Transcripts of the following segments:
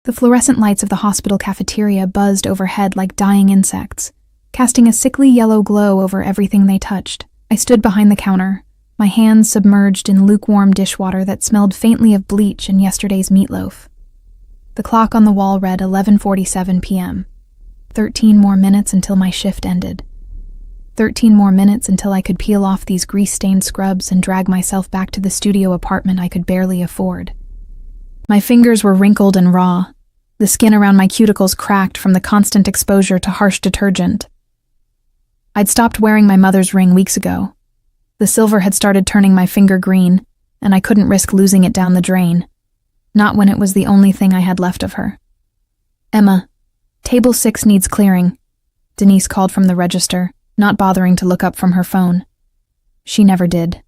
The fluorescent lights of the hospital cafeteria buzzed overhead like dying insects, casting a sickly yellow glow over everything they touched. I stood behind the counter, my hands submerged in lukewarm dishwater that smelled faintly of bleach and yesterday's meatloaf. The clock on the wall read 11:47 p.m. 13 more minutes until my shift ended. 13 more minutes until I could peel off these grease-stained scrubs and drag myself back to the studio apartment I could barely afford. My fingers were wrinkled and raw, the skin around my cuticles cracked from the constant exposure to harsh detergent. I'd stopped wearing my mother's ring weeks ago. The silver had started turning my finger green, and I couldn't risk losing it down the drain. Not when it was the only thing I had left of her. "Emma, table 6 needs clearing," Denise called from the register, not bothering to look up from her phone. She never did.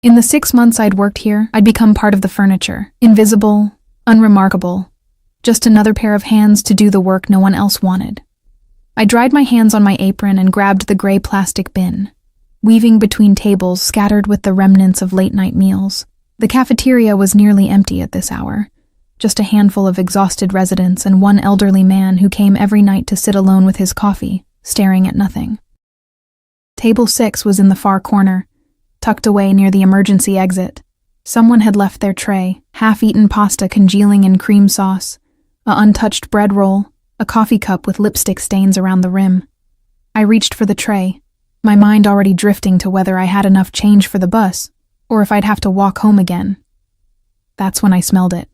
In the 6 months I'd worked here, I'd become part of the furniture, invisible, unremarkable, just another pair of hands to do the work no one else wanted. I dried my hands on my apron and grabbed the gray plastic bin, weaving between tables scattered with the remnants of late-night meals. The cafeteria was nearly empty at this hour, just a handful of exhausted residents and one elderly man who came every night to sit alone with his coffee, staring at nothing. Table 6 was in the far corner, tucked away near the emergency exit. Someone had left their tray, half-eaten pasta congealing in cream sauce, a untouched bread roll, a coffee cup with lipstick stains around the rim. I reached for the tray, my mind already drifting to whether I had enough change for the bus, or if I'd have to walk home again. That's when I smelled it.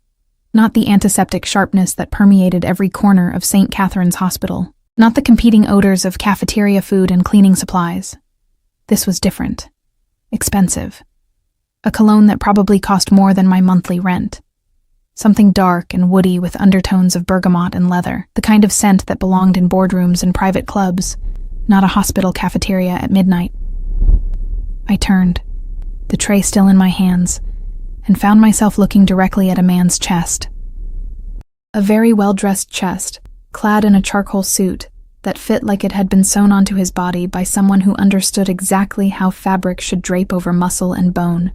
Not the antiseptic sharpness that permeated every corner of St. Catherine's Hospital. Not the competing odors of cafeteria food and cleaning supplies. This was different. Expensive. A cologne that probably cost more than my monthly rent. Something dark and woody with undertones of bergamot and leather. The kind of scent that belonged in boardrooms and private clubs, not a hospital cafeteria at midnight. I turned, the tray still in my hands, and found myself looking directly at a man's chest. A very well-dressed chest, clad in a charcoal suit that fit like it had been sewn onto his body by someone who understood exactly how fabric should drape over muscle and bone.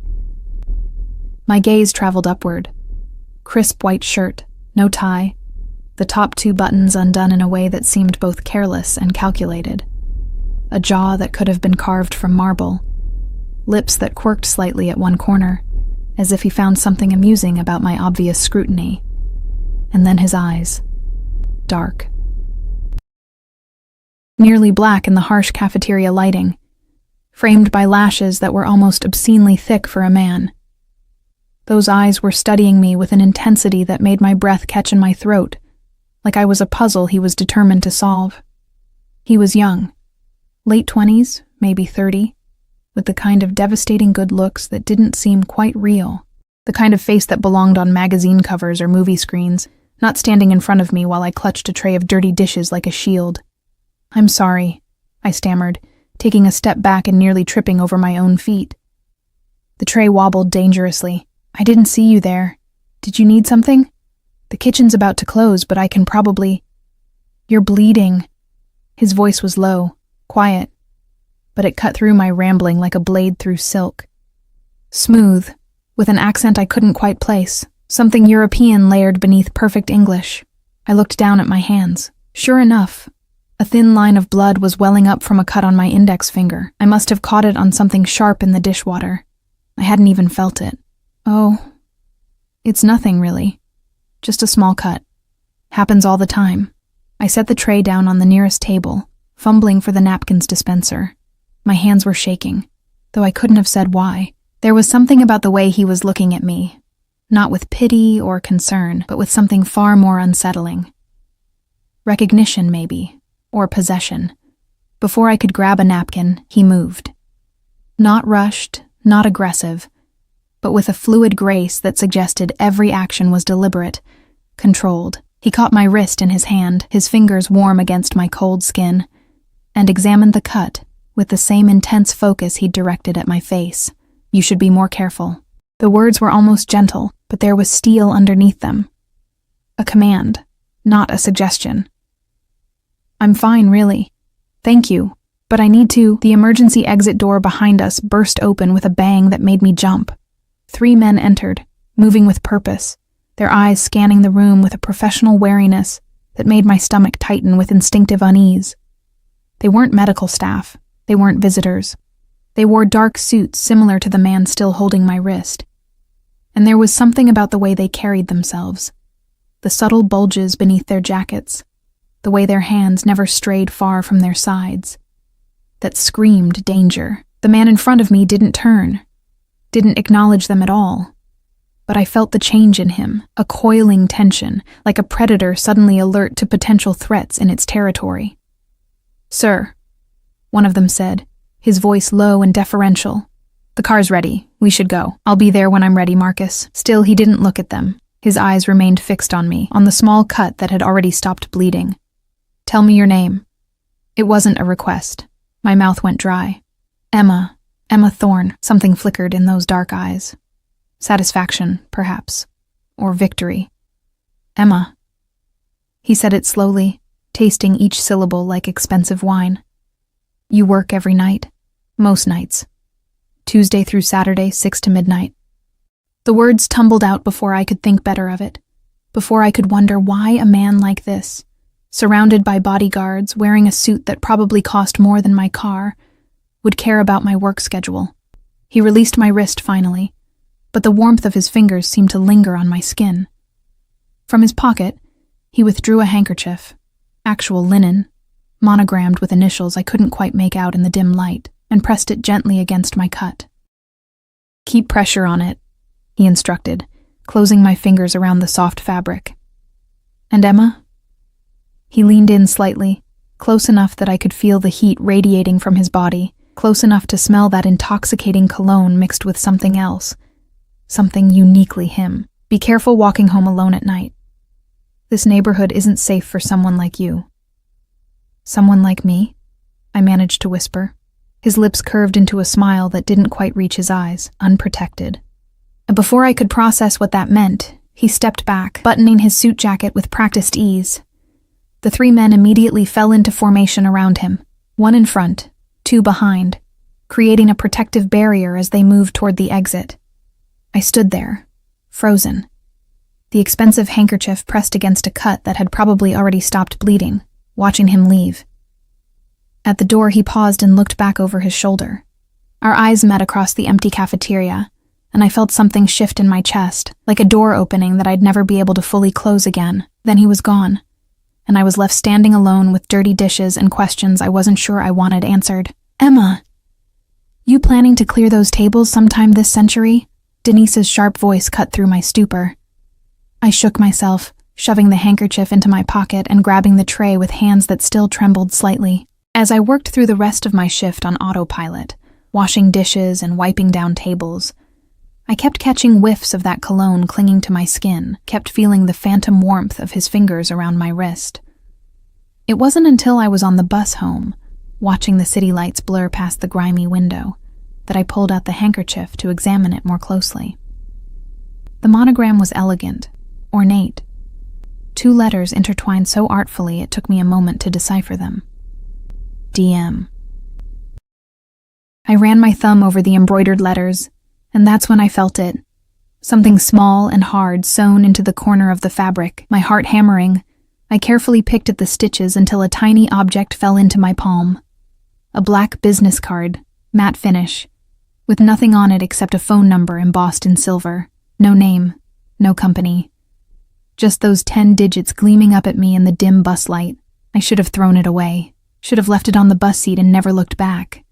My gaze traveled upward. Crisp white shirt, no tie, the top 2 buttons undone in a way that seemed both careless and calculated. A jaw that could have been carved from marble. Lips that quirked slightly at one corner, as if he found something amusing about my obvious scrutiny. And then his eyes. Dark. Nearly black in the harsh cafeteria lighting, framed by lashes that were almost obscenely thick for a man. Those eyes were studying me with an intensity that made my breath catch in my throat, like I was a puzzle he was determined to solve. He was young, late 20s, maybe 30, with the kind of devastating good looks that didn't seem quite real, the kind of face that belonged on magazine covers or movie screens, not standing in front of me while I clutched a tray of dirty dishes like a shield. "I'm sorry," I stammered, taking a step back and nearly tripping over my own feet. The tray wobbled dangerously. "I didn't see you there. Did you need something? The kitchen's about to close, but I can probably—" "You're bleeding." His voice was low, quiet, but it cut through my rambling like a blade through silk. Smooth, with an accent I couldn't quite place, something European layered beneath perfect English. I looked down at my hands. Sure enough, a thin line of blood was welling up from a cut on my index finger. I must have caught it on something sharp in the dishwater. I hadn't even felt it. "Oh, it's nothing really. Just a small cut. Happens all the time." I set the tray down on the nearest table, fumbling for the napkins dispenser. My hands were shaking, though I couldn't have said why. There was something about the way he was looking at me, not with pity or concern, but with something far more unsettling. Recognition, maybe, or possession. Before I could grab a napkin, he moved. Not rushed, not aggressive, but with a fluid grace that suggested every action was deliberate, controlled. He caught my wrist in his hand, his fingers warm against my cold skin, and examined the cut with the same intense focus he'd directed at my face. "You should be more careful." The words were almost gentle, but there was steel underneath them. A command, not a suggestion. "I'm fine, really. Thank you, but I need to—" The emergency exit door behind us burst open with a bang that made me jump. 3 men entered, moving with purpose, their eyes scanning the room with a professional wariness that made my stomach tighten with instinctive unease. They weren't medical staff. They weren't visitors. They wore dark suits similar to the man still holding my wrist. And there was something about the way they carried themselves, the subtle bulges beneath their jackets, the way their hands never strayed far from their sides, that screamed danger. The man in front of me didn't turn, didn't acknowledge them at all. But I felt the change in him, a coiling tension, like a predator suddenly alert to potential threats in its territory. "Sir," one of them said, his voice low and deferential. "The car's ready. We should go. I'll be there when I'm ready, Marcus." Still, he didn't look at them. His eyes remained fixed on me, on the small cut that had already stopped bleeding. "Tell me your name." It wasn't a request. My mouth went dry. Emma Thorne. Something flickered in those dark eyes. Satisfaction, perhaps. Or victory. "Emma." He said it slowly, tasting each syllable like expensive wine. "You work every night?" "Most nights. Tuesday through Saturday, 6 to midnight." The words tumbled out before I could think better of it, before I could wonder why a man like this, surrounded by bodyguards, wearing a suit that probably cost more than my car, would care about my work schedule. He released my wrist finally, but the warmth of his fingers seemed to linger on my skin. From his pocket, he withdrew a handkerchief, actual linen, monogrammed with initials I couldn't quite make out in the dim light, and pressed it gently against my cut. "Keep pressure on it," he instructed, closing my fingers around the soft fabric. "And Emma?" He leaned in slightly, close enough that I could feel the heat radiating from his body, close enough to smell that intoxicating cologne mixed with something else, something uniquely him. "Be careful walking home alone at night. This neighborhood isn't safe for someone like you." "Someone like me?" I managed to whisper. His lips curved into a smile that didn't quite reach his eyes, unprotected. And before I could process what that meant, he stepped back, buttoning his suit jacket with practiced ease. The three men immediately fell into formation around him, one in front, two behind, creating a protective barrier as they moved toward the exit. I stood there, frozen, the expensive handkerchief pressed against a cut that had probably already stopped bleeding, watching him leave. At the door, he paused and looked back over his shoulder. Our eyes met across the empty cafeteria, and I felt something shift in my chest, like a door opening that I'd never be able to fully close again. Then he was gone, and I was left standing alone with dirty dishes and questions I wasn't sure I wanted answered. "Emma, you planning to clear those tables sometime this century?" Denise's sharp voice cut through my stupor. I shook myself, shoving the handkerchief into my pocket and grabbing the tray with hands that still trembled slightly. As I worked through the rest of my shift on autopilot, washing dishes and wiping down tables, I kept catching whiffs of that cologne clinging to my skin, kept feeling the phantom warmth of his fingers around my wrist. It wasn't until I was on the bus home, watching the city lights blur past the grimy window, that I pulled out the handkerchief to examine it more closely. The monogram was elegant, ornate. 2 letters intertwined so artfully it took me a moment to decipher them. DM. I ran my thumb over the embroidered letters, and that's when I felt it. Something small and hard sewn into the corner of the fabric, my heart hammering. I carefully picked at the stitches until a tiny object fell into my palm. A black business card, matte finish, with nothing on it except a phone number embossed in silver. No name, no company. Just those 10 digits gleaming up at me in the dim bus light. I should have thrown it away, should have left it on the bus seat and never looked back.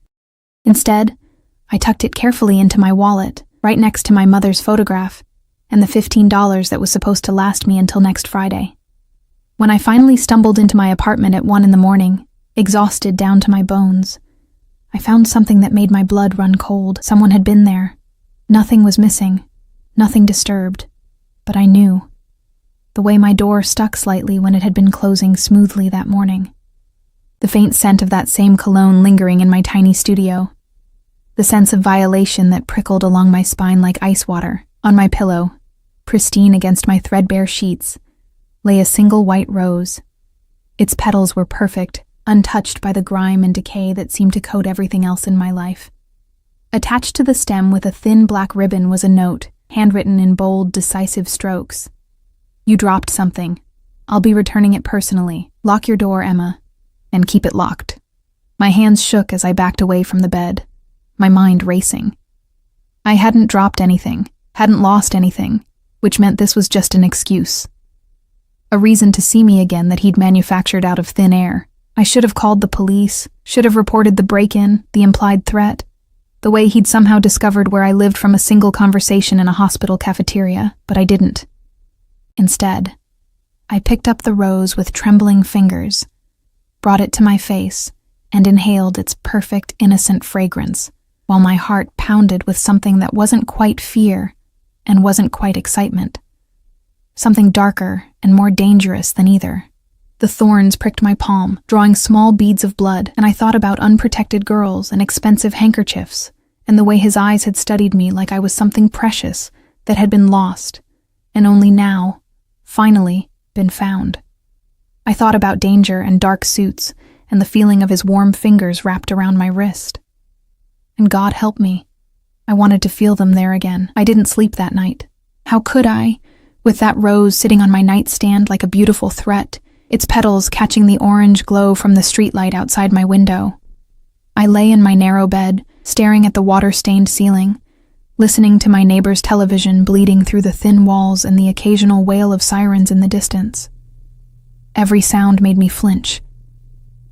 Instead, I tucked it carefully into my wallet, right next to my mother's photograph, and the $15 that was supposed to last me until next Friday. When I finally stumbled into my apartment at 1 a.m, exhausted down to my bones, I found something that made my blood run cold. Someone had been there. Nothing was missing, nothing disturbed, but I knew. The way my door stuck slightly when it had been closing smoothly that morning. The faint scent of that same cologne lingering in my tiny studio. The sense of violation that prickled along my spine like ice water. On my pillow, pristine against my threadbare sheets, lay a single white rose. Its petals were perfect, untouched by the grime and decay that seemed to coat everything else in my life. Attached to the stem with a thin black ribbon was a note, handwritten in bold, decisive strokes. You dropped something. I'll be returning it personally. Lock your door, Emma, and keep it locked. My hands shook as I backed away from the bed, my mind racing. I hadn't dropped anything, hadn't lost anything, which meant this was just an excuse. A reason to see me again that he'd manufactured out of thin air. I should have called the police, should have reported the break-in, the implied threat, the way he'd somehow discovered where I lived from a single conversation in a hospital cafeteria, but I didn't. Instead, I picked up the rose with trembling fingers, brought it to my face, and inhaled its perfect, innocent fragrance, while my heart pounded with something that wasn't quite fear and wasn't quite excitement. Something darker and more dangerous than either. The thorns pricked my palm, drawing small beads of blood, and I thought about unprotected girls and expensive handkerchiefs, and the way his eyes had studied me like I was something precious that had been lost, and only now, finally, been found. I thought about danger and dark suits, and the feeling of his warm fingers wrapped around my wrist. And God help me, I wanted to feel them there again. I didn't sleep that night. How could I, with that rose sitting on my nightstand like a beautiful threat, its petals catching the orange glow from the streetlight outside my window? I lay in my narrow bed, staring at the water-stained ceiling, listening to my neighbor's television bleeding through the thin walls and the occasional wail of sirens in the distance. Every sound made me flinch.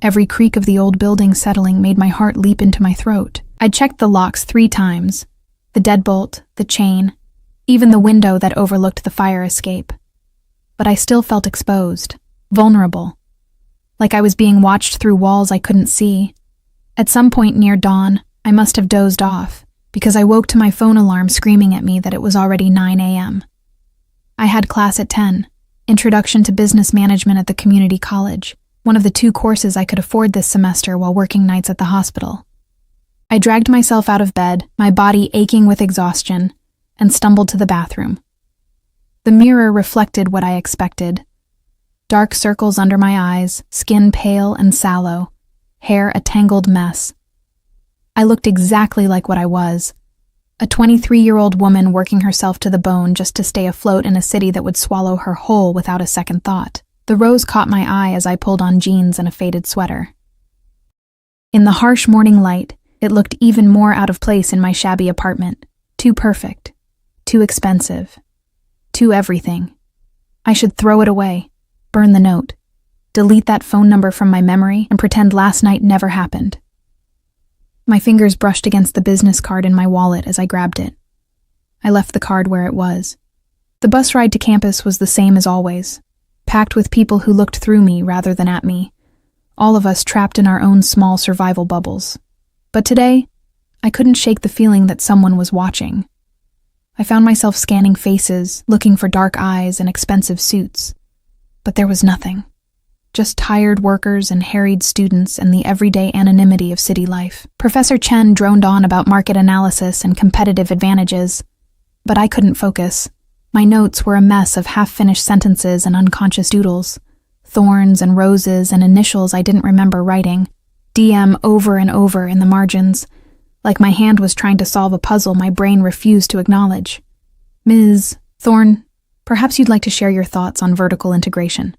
Every creak of the old building settling made my heart leap into my throat. I'd checked the locks 3 times, the deadbolt, the chain, even the window that overlooked the fire escape. But I still felt exposed, vulnerable, like I was being watched through walls I couldn't see. At some point near dawn, I must have dozed off, because I woke to my phone alarm screaming at me that it was already 9 a.m. I had class at 10, Introduction to Business Management at the community college, one of the 2 courses I could afford this semester while working nights at the hospital. I dragged myself out of bed, my body aching with exhaustion, and stumbled to the bathroom. The mirror reflected what I expected. Dark circles under my eyes, skin pale and sallow, hair a tangled mess. I looked exactly like what I was, a 23-year-old woman working herself to the bone just to stay afloat in a city that would swallow her whole without a second thought. The rose caught my eye as I pulled on jeans and a faded sweater. In the harsh morning light, it looked even more out of place in my shabby apartment. Too perfect. Too expensive. Too everything. I should throw it away, burn the note, delete that phone number from my memory, and pretend last night never happened. My fingers brushed against the business card in my wallet as I grabbed it. I left the card where it was. The bus ride to campus was the same as always, packed with people who looked through me rather than at me, all of us trapped in our own small survival bubbles. But today, I couldn't shake the feeling that someone was watching. I found myself scanning faces, looking for dark eyes and expensive suits. But there was nothing. Just tired workers and harried students and the everyday anonymity of city life. Professor Chen droned on about market analysis and competitive advantages, but I couldn't focus. My notes were a mess of half-finished sentences and unconscious doodles, thorns and roses and initials I didn't remember writing, DM over and over in the margins, like my hand was trying to solve a puzzle my brain refused to acknowledge. Ms. Thorne, perhaps you'd like to share your thoughts on vertical integration.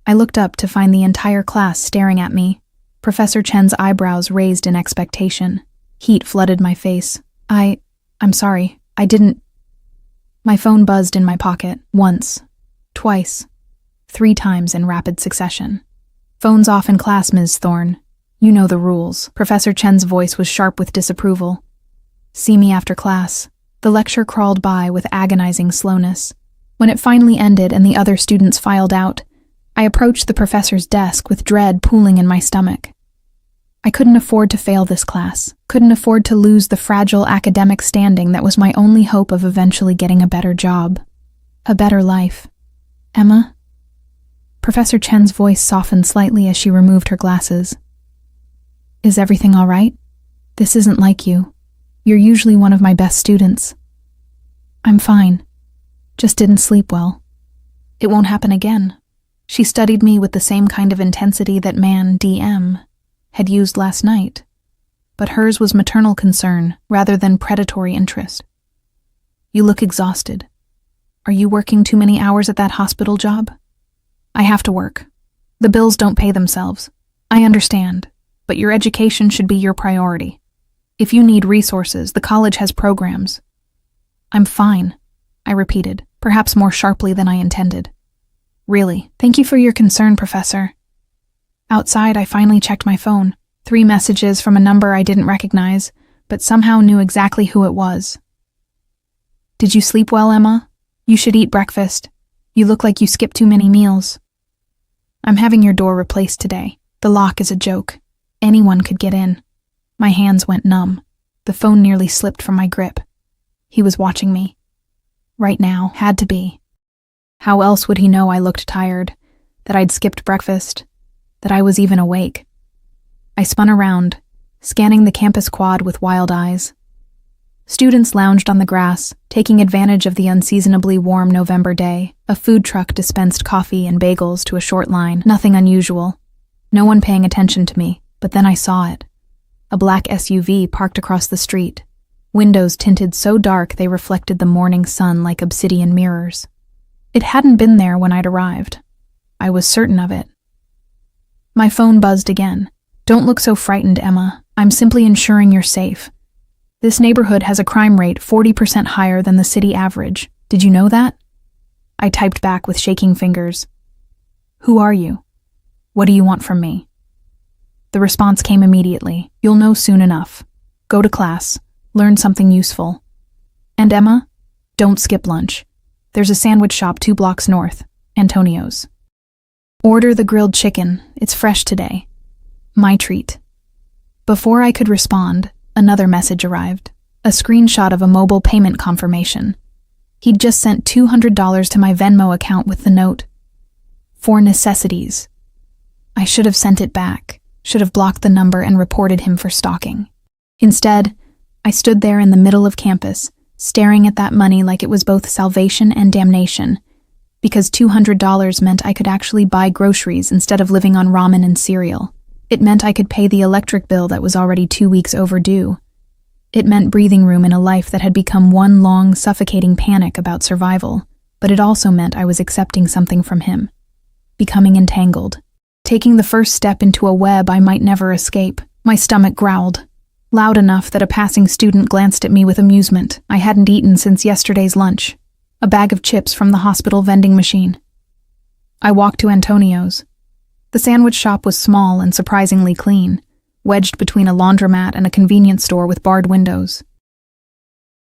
I looked up to find the entire class staring at me, Professor Chen's eyebrows raised in expectation. Heat flooded my face. I'm sorry, I didn't... My phone buzzed in my pocket, once, twice, 3 times in rapid succession. Phones off in class, Ms. Thorne. You know the rules. Professor Chen's voice was sharp with disapproval. See me after class. The lecture crawled by with agonizing slowness. When it finally ended and the other students filed out, I approached the professor's desk with dread pooling in my stomach. I couldn't afford to fail this class, couldn't afford to lose the fragile academic standing that was my only hope of eventually getting a better job, a better life. Emma? Professor Chen's voice softened slightly as she removed her glasses. Is everything all right? This isn't like you. You're usually one of my best students. I'm fine. Just didn't sleep well. It won't happen again. She studied me with the same kind of intensity that man DM had used last night, but hers was maternal concern rather than predatory interest. You look exhausted. Are you working too many hours at that hospital job? I have to work. The bills don't pay themselves. I understand, but your education should be your priority. If you need resources, the college has programs. I'm fine, I repeated, perhaps more sharply than I intended. Really, thank you for your concern, Professor. Outside, I finally checked my phone. 3 messages from a number I didn't recognize, but somehow knew exactly who it was. Did you sleep well, Emma? You should eat breakfast. You look like you skipped too many meals. I'm having your door replaced today. The lock is a joke. Anyone could get in. My hands went numb. The phone nearly slipped from my grip. He was watching me. Right now, had to be. How else would he know I looked tired, that I'd skipped breakfast, that I was even awake? I spun around, scanning the campus quad with wild eyes. Students lounged on the grass, taking advantage of the unseasonably warm November day. A food truck dispensed coffee and bagels to a short line, nothing unusual. No one paying attention to me, but then I saw it. A black SUV parked across the street. Windows tinted so dark they reflected the morning sun like obsidian mirrors. It hadn't been there when I'd arrived. I was certain of it. My phone buzzed again. Don't look so frightened, Emma. I'm simply ensuring you're safe. This neighborhood has a crime rate 40% higher than the city average. Did you know that? I typed back with shaking fingers. Who are you? What do you want from me? The response came immediately. You'll know soon enough. Go to class. Learn something useful. And Emma, don't skip lunch. There's a sandwich shop 2 blocks north, Antonio's. Order the grilled chicken. It's fresh today. My treat. Before I could respond, another message arrived. A screenshot of a mobile payment confirmation. He'd just sent $200 to my Venmo account with the note, "For necessities." I should have sent it back, should have blocked the number and reported him for stalking. Instead, I stood there in the middle of campus, staring at that money like it was both salvation and damnation, because $200 meant I could actually buy groceries instead of living on ramen and cereal. It meant I could pay the electric bill that was already 2 weeks overdue. It meant breathing room in a life that had become one long, suffocating panic about survival, but it also meant I was accepting something from him, becoming entangled, taking the first step into a web I might never escape. My stomach growled, loud enough that a passing student glanced at me with amusement. I hadn't eaten since yesterday's lunch, a bag of chips from the hospital vending machine. I walked to Antonio's. The sandwich shop was small and surprisingly clean, wedged between a laundromat and a convenience store with barred windows.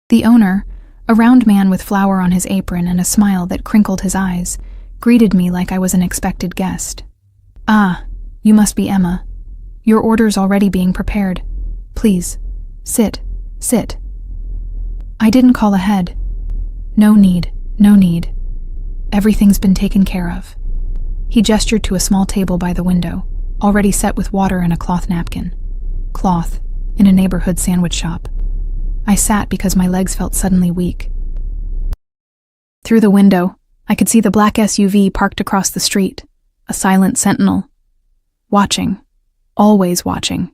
The owner, a round man with flour on his apron and a smile that crinkled his eyes, greeted me like I was an expected guest. "Ah, you must be Emma. Your order's already being prepared. Please, sit. I didn't call ahead. No need. Everything's been taken care of." He gestured to a small table by the window, already set with water and a cloth napkin. Cloth, in a neighborhood sandwich shop. I sat because my legs felt suddenly weak. Through the window, I could see the black SUV parked across the street, a silent sentinel. Watching. Always watching.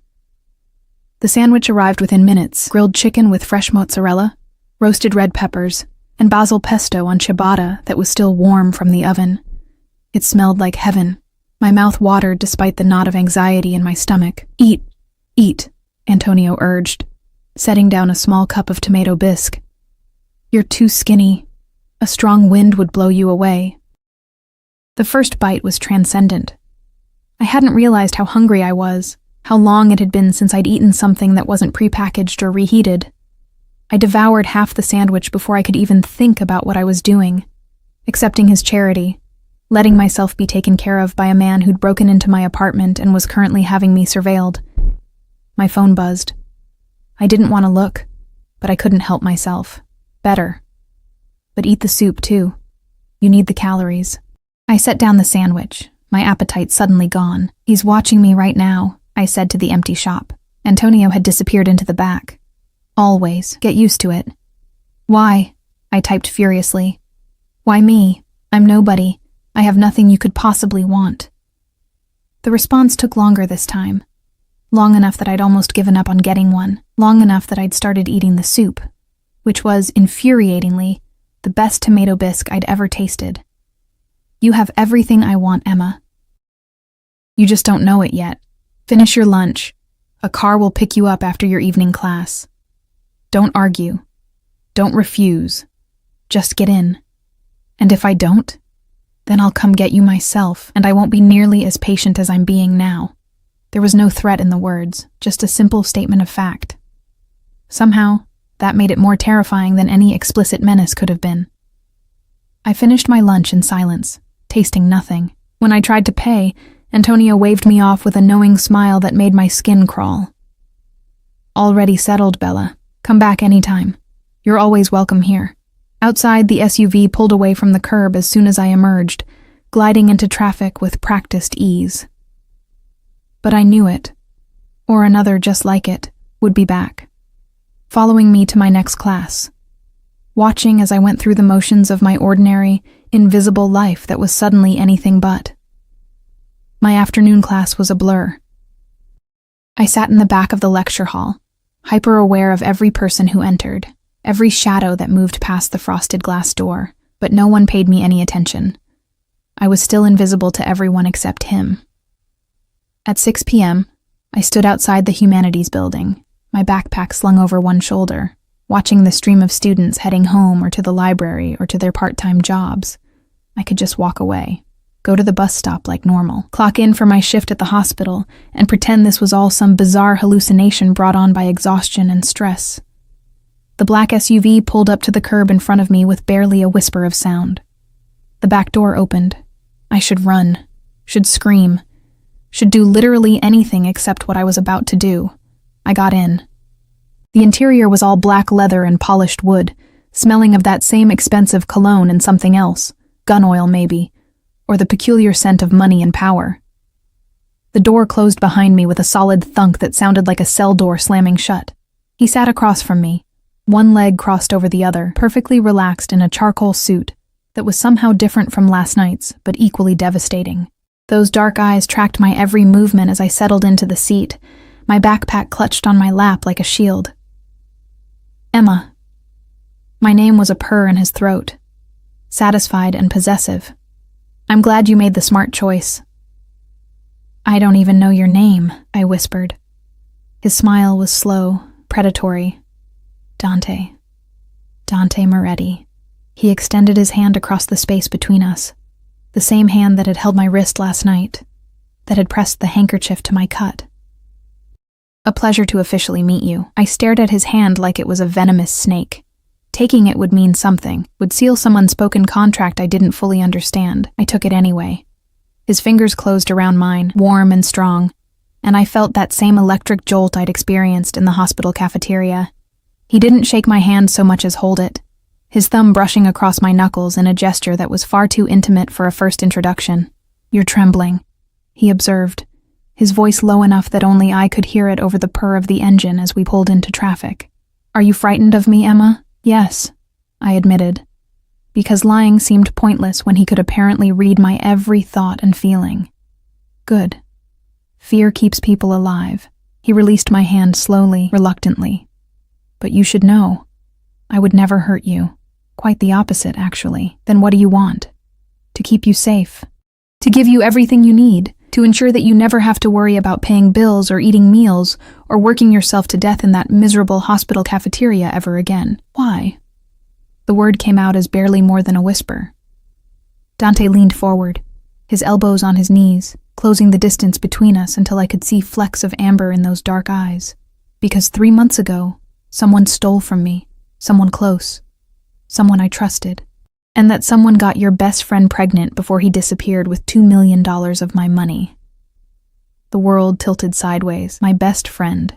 The sandwich arrived within minutes. Grilled chicken with fresh mozzarella, roasted red peppers, and basil pesto on ciabatta that was still warm from the oven. It smelled like heaven. My mouth watered despite the knot of anxiety in my stomach. Eat, Antonio urged, setting down a small cup of tomato bisque. You're too skinny. A strong wind would blow you away. The first bite was transcendent. I hadn't realized how hungry I was, how long it had been since I'd eaten something that wasn't prepackaged or reheated. I devoured half the sandwich before I could even think about what I was doing, accepting his charity, letting myself be taken care of by a man who'd broken into my apartment and was currently having me surveilled. My phone buzzed. I didn't want to look, but I couldn't help myself. Better. But eat the soup, too. You need the calories. I set down the sandwich, my appetite suddenly gone. He's watching me right now, I said to the empty shop. Antonio had disappeared into the back. Always. Get used to it. Why? I typed furiously. Why me? I'm nobody. I have nothing you could possibly want. The response took longer this time. Long enough that I'd almost given up on getting one. Long enough that I'd started eating the soup, which was, infuriatingly, the best tomato bisque I'd ever tasted. You have everything I want, Emma. You just don't know it yet. Finish your lunch. A car will pick you up after your evening class. Don't argue. Don't refuse. Just get in. And if I don't, then I'll come get you myself, and I won't be nearly as patient as I'm being now. There was no threat in the words, just a simple statement of fact. Somehow, that made it more terrifying than any explicit menace could have been. I finished my lunch in silence, tasting nothing. When I tried to pay, Antonio waved me off with a knowing smile that made my skin crawl. Already settled, Bella. Come back anytime. You're always welcome here. Outside, the SUV pulled away from the curb as soon as I emerged, gliding into traffic with practiced ease. But I knew it, or another just like it, would be back, following me to my next class, watching as I went through the motions of my ordinary, invisible life that was suddenly anything but. My afternoon class was a blur. I sat in the back of the lecture hall, hyper-aware of every person who entered, every shadow that moved past the frosted glass door, but no one paid me any attention. I was still invisible to everyone except him. At 6 p.m., I stood outside the humanities building, my backpack slung over one shoulder, watching the stream of students heading home or to the library or to their part-time jobs. I could just walk away, go to the bus stop like normal, clock in for my shift at the hospital, and pretend this was all some bizarre hallucination brought on by exhaustion and stress. The black SUV pulled up to the curb in front of me with barely a whisper of sound. The back door opened. I should run, should scream, should do literally anything except what I was about to do. I got in. The interior was all black leather and polished wood, smelling of that same expensive cologne and something else, gun oil maybe, or the peculiar scent of money and power. The door closed behind me with a solid thunk that sounded like a cell door slamming shut. He sat across from me, one leg crossed over the other, perfectly relaxed in a charcoal suit that was somehow different from last night's, but equally devastating. Those dark eyes tracked my every movement as I settled into the seat, my backpack clutched on my lap like a shield. Emma. My name was a purr in his throat, satisfied and possessive. I'm glad you made the smart choice. I don't even know your name, I whispered. His smile was slow, predatory. Dante Moretti. He extended his hand across the space between us, the same hand that had held my wrist last night, that had pressed the handkerchief to my cut. A pleasure to officially meet you. I stared at his hand like it was a venomous snake. Taking it would mean something, would seal some unspoken contract I didn't fully understand. I took it anyway. His fingers closed around mine, warm and strong, and I felt that same electric jolt I'd experienced in the hospital cafeteria. He didn't shake my hand so much as hold it, his thumb brushing across my knuckles in a gesture that was far too intimate for a first introduction. You're trembling, he observed, his voice low enough that only I could hear it over the purr of the engine as we pulled into traffic. Are you frightened of me, Emma? Yes, I admitted, because lying seemed pointless when he could apparently read my every thought and feeling. Good. Fear keeps people alive. He released my hand slowly, reluctantly. But you should know, I would never hurt you. Quite the opposite, actually. Then what do you want? To keep you safe. To give you everything you need. To ensure that you never have to worry about paying bills or eating meals or working yourself to death in that miserable hospital cafeteria ever again. Why? The word came out as barely more than a whisper. Dante leaned forward, his elbows on his knees, closing the distance between us until I could see flecks of amber in those dark eyes. Because 3 months ago, someone stole from me, someone close, someone I trusted, and that someone got your best friend pregnant before he disappeared with $2 million of my money. The world tilted sideways. My best friend.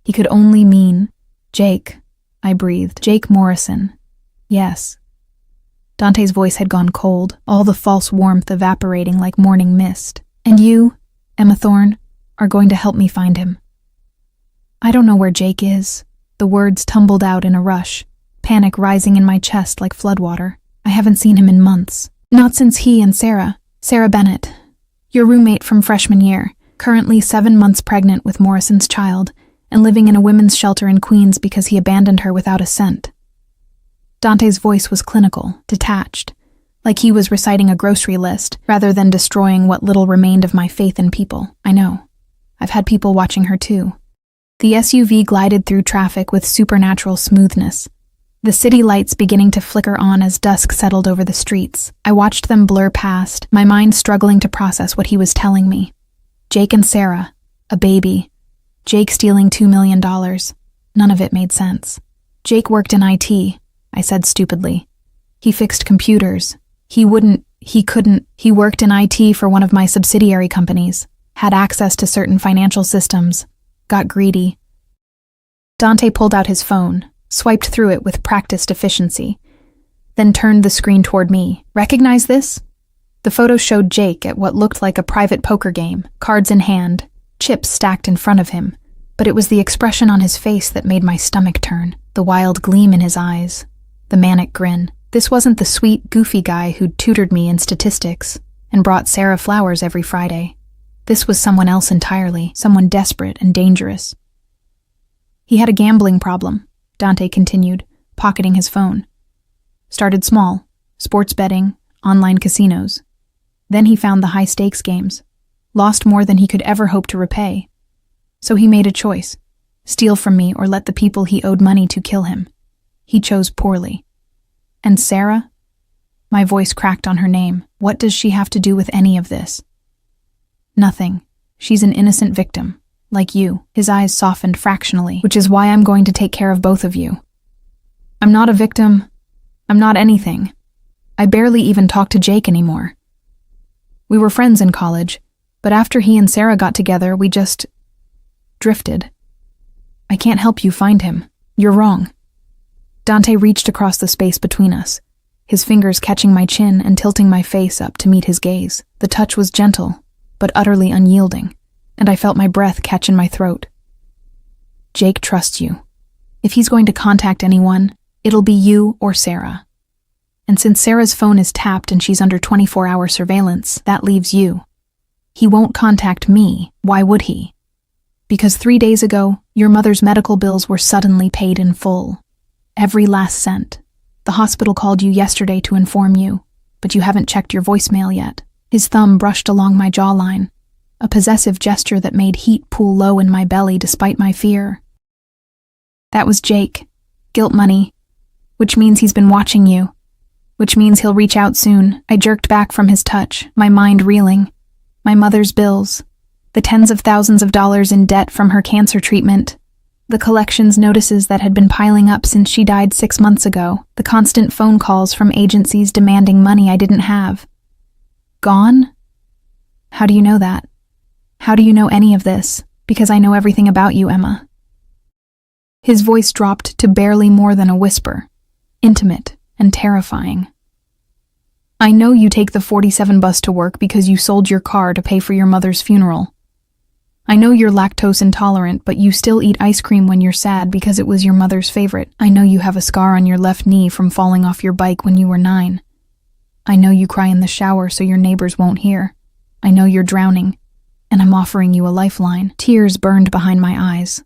He could only mean Jake, I breathed. Jake Morrison. Yes. Dante's voice had gone cold, all the false warmth evaporating like morning mist. And you, Emma Thorne, are going to help me find him. I don't know where Jake is. The words tumbled out in a rush, panic rising in my chest like floodwater. I haven't seen him in months. Not since he and Sarah Bennett, your roommate from freshman year, currently 7 months pregnant with Morrison's child and living in a women's shelter in Queens because he abandoned her without a cent. Dante's voice was clinical, detached, like he was reciting a grocery list rather than destroying what little remained of my faith in people. I know. I've had people watching her too. The SUV glided through traffic with supernatural smoothness, the city lights beginning to flicker on as dusk settled over the streets. I watched them blur past, my mind struggling to process what he was telling me. Jake and Sarah, a baby. Jake stealing $2 million. None of it made sense. Jake worked in IT, I said stupidly. He fixed computers. He worked in IT for one of my subsidiary companies, had access to certain financial systems, got greedy. Dante pulled out his phone, swiped through it with practiced efficiency, then turned the screen toward me. Recognize this? The photo showed Jake at what looked like a private poker game, cards in hand, chips stacked in front of him, but it was the expression on his face that made my stomach turn, the wild gleam in his eyes, the manic grin. This wasn't the sweet, goofy guy who'd tutored me in statistics and brought Sarah flowers every Friday. This was someone else entirely, someone desperate and dangerous. He had a gambling problem, Dante continued, pocketing his phone. Started small, sports betting, online casinos. Then he found the high-stakes games, lost more than he could ever hope to repay. So he made a choice, steal from me or let the people he owed money to kill him. He chose poorly. And Sarah? My voice cracked on her name. What does she have to do with any of this? Nothing. She's an innocent victim. Like you. His eyes softened fractionally, which is why I'm going to take care of both of you. I'm not a victim. I'm not anything. I barely even talk to Jake anymore. We were friends in college, but after he and Sarah got together, we just drifted. I can't help you find him. You're wrong. Dante reached across the space between us, his fingers catching my chin and tilting my face up to meet his gaze. The touch was gentle, but utterly unyielding, and I felt my breath catch in my throat. Jake trusts you. If he's going to contact anyone, it'll be you or Sarah. And since Sarah's phone is tapped and she's under 24-hour surveillance, that leaves you. He won't contact me. Why would he? Because 3 days ago, your mother's medical bills were suddenly paid in full. Every last cent. The hospital called you yesterday to inform you, but you haven't checked your voicemail yet. His thumb brushed along my jawline, a possessive gesture that made heat pool low in my belly despite my fear. That was Jake. Guilt money. Which means he's been watching you. Which means he'll reach out soon. I jerked back from his touch, my mind reeling. My mother's bills. The tens of thousands of dollars in debt from her cancer treatment. The collections notices that had been piling up since she died 6 months ago. The constant phone calls from agencies demanding money I didn't have. Gone? How do you know that? How do you know any of this? Because I know everything about you, Emma. His voice dropped to barely more than a whisper, intimate and terrifying. I know you take the 47 bus to work because you sold your car to pay for your mother's funeral. I know you're lactose intolerant, but you still eat ice cream when you're sad because it was your mother's favorite. I know you have a scar on your left knee from falling off your bike when you were 9. I know you cry in the shower so your neighbors won't hear. I know you're drowning, and I'm offering you a lifeline. Tears burned behind my eyes.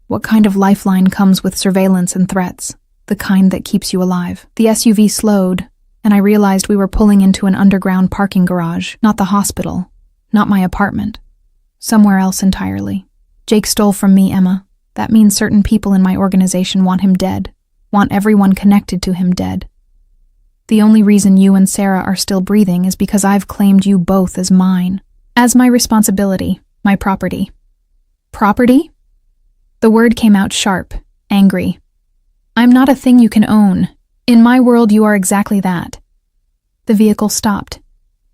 What kind of lifeline comes with surveillance and threats? The kind that keeps you alive. The SUV slowed, and I realized we were pulling into an underground parking garage, not the hospital, not my apartment. Somewhere else entirely. Jake stole from me, Emma. That means certain people in my organization want him dead, want everyone connected to him dead. The only reason you and Sarah are still breathing is because I've claimed you both as mine, as my responsibility, my property. Property? The word came out sharp, angry. I'm not a thing you can own. In my world, you are exactly that. The vehicle stopped,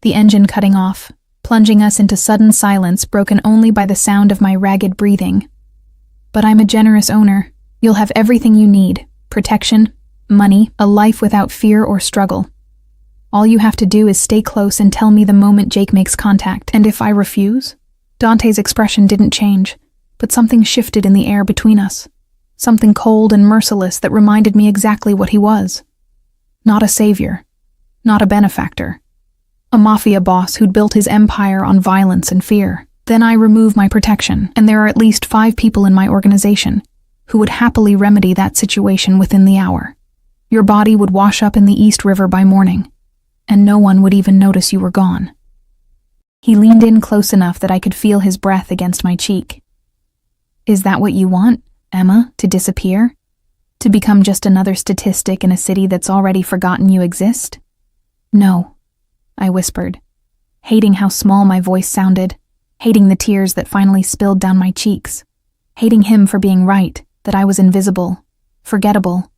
the engine cutting off, plunging us into sudden silence broken only by the sound of my ragged breathing. But I'm a generous owner. You'll have everything you need: protection, money, a life without fear or struggle. All you have to do is stay close and tell me the moment Jake makes contact. And if I refuse? Dante's expression didn't change, but something shifted in the air between us. Something cold and merciless that reminded me exactly what he was. Not a savior. Not a benefactor. A mafia boss who'd built his empire on violence and fear. Then I remove my protection, and there are at least 5 people in my organization who would happily remedy that situation within the hour. Your body would wash up in the East River by morning, and no one would even notice you were gone." He leaned in close enough that I could feel his breath against my cheek. "Is that what you want, Emma, to disappear? To become just another statistic in a city that's already forgotten you exist?" "No," I whispered, hating how small my voice sounded, hating the tears that finally spilled down my cheeks, hating him for being right, that I was invisible, forgettable,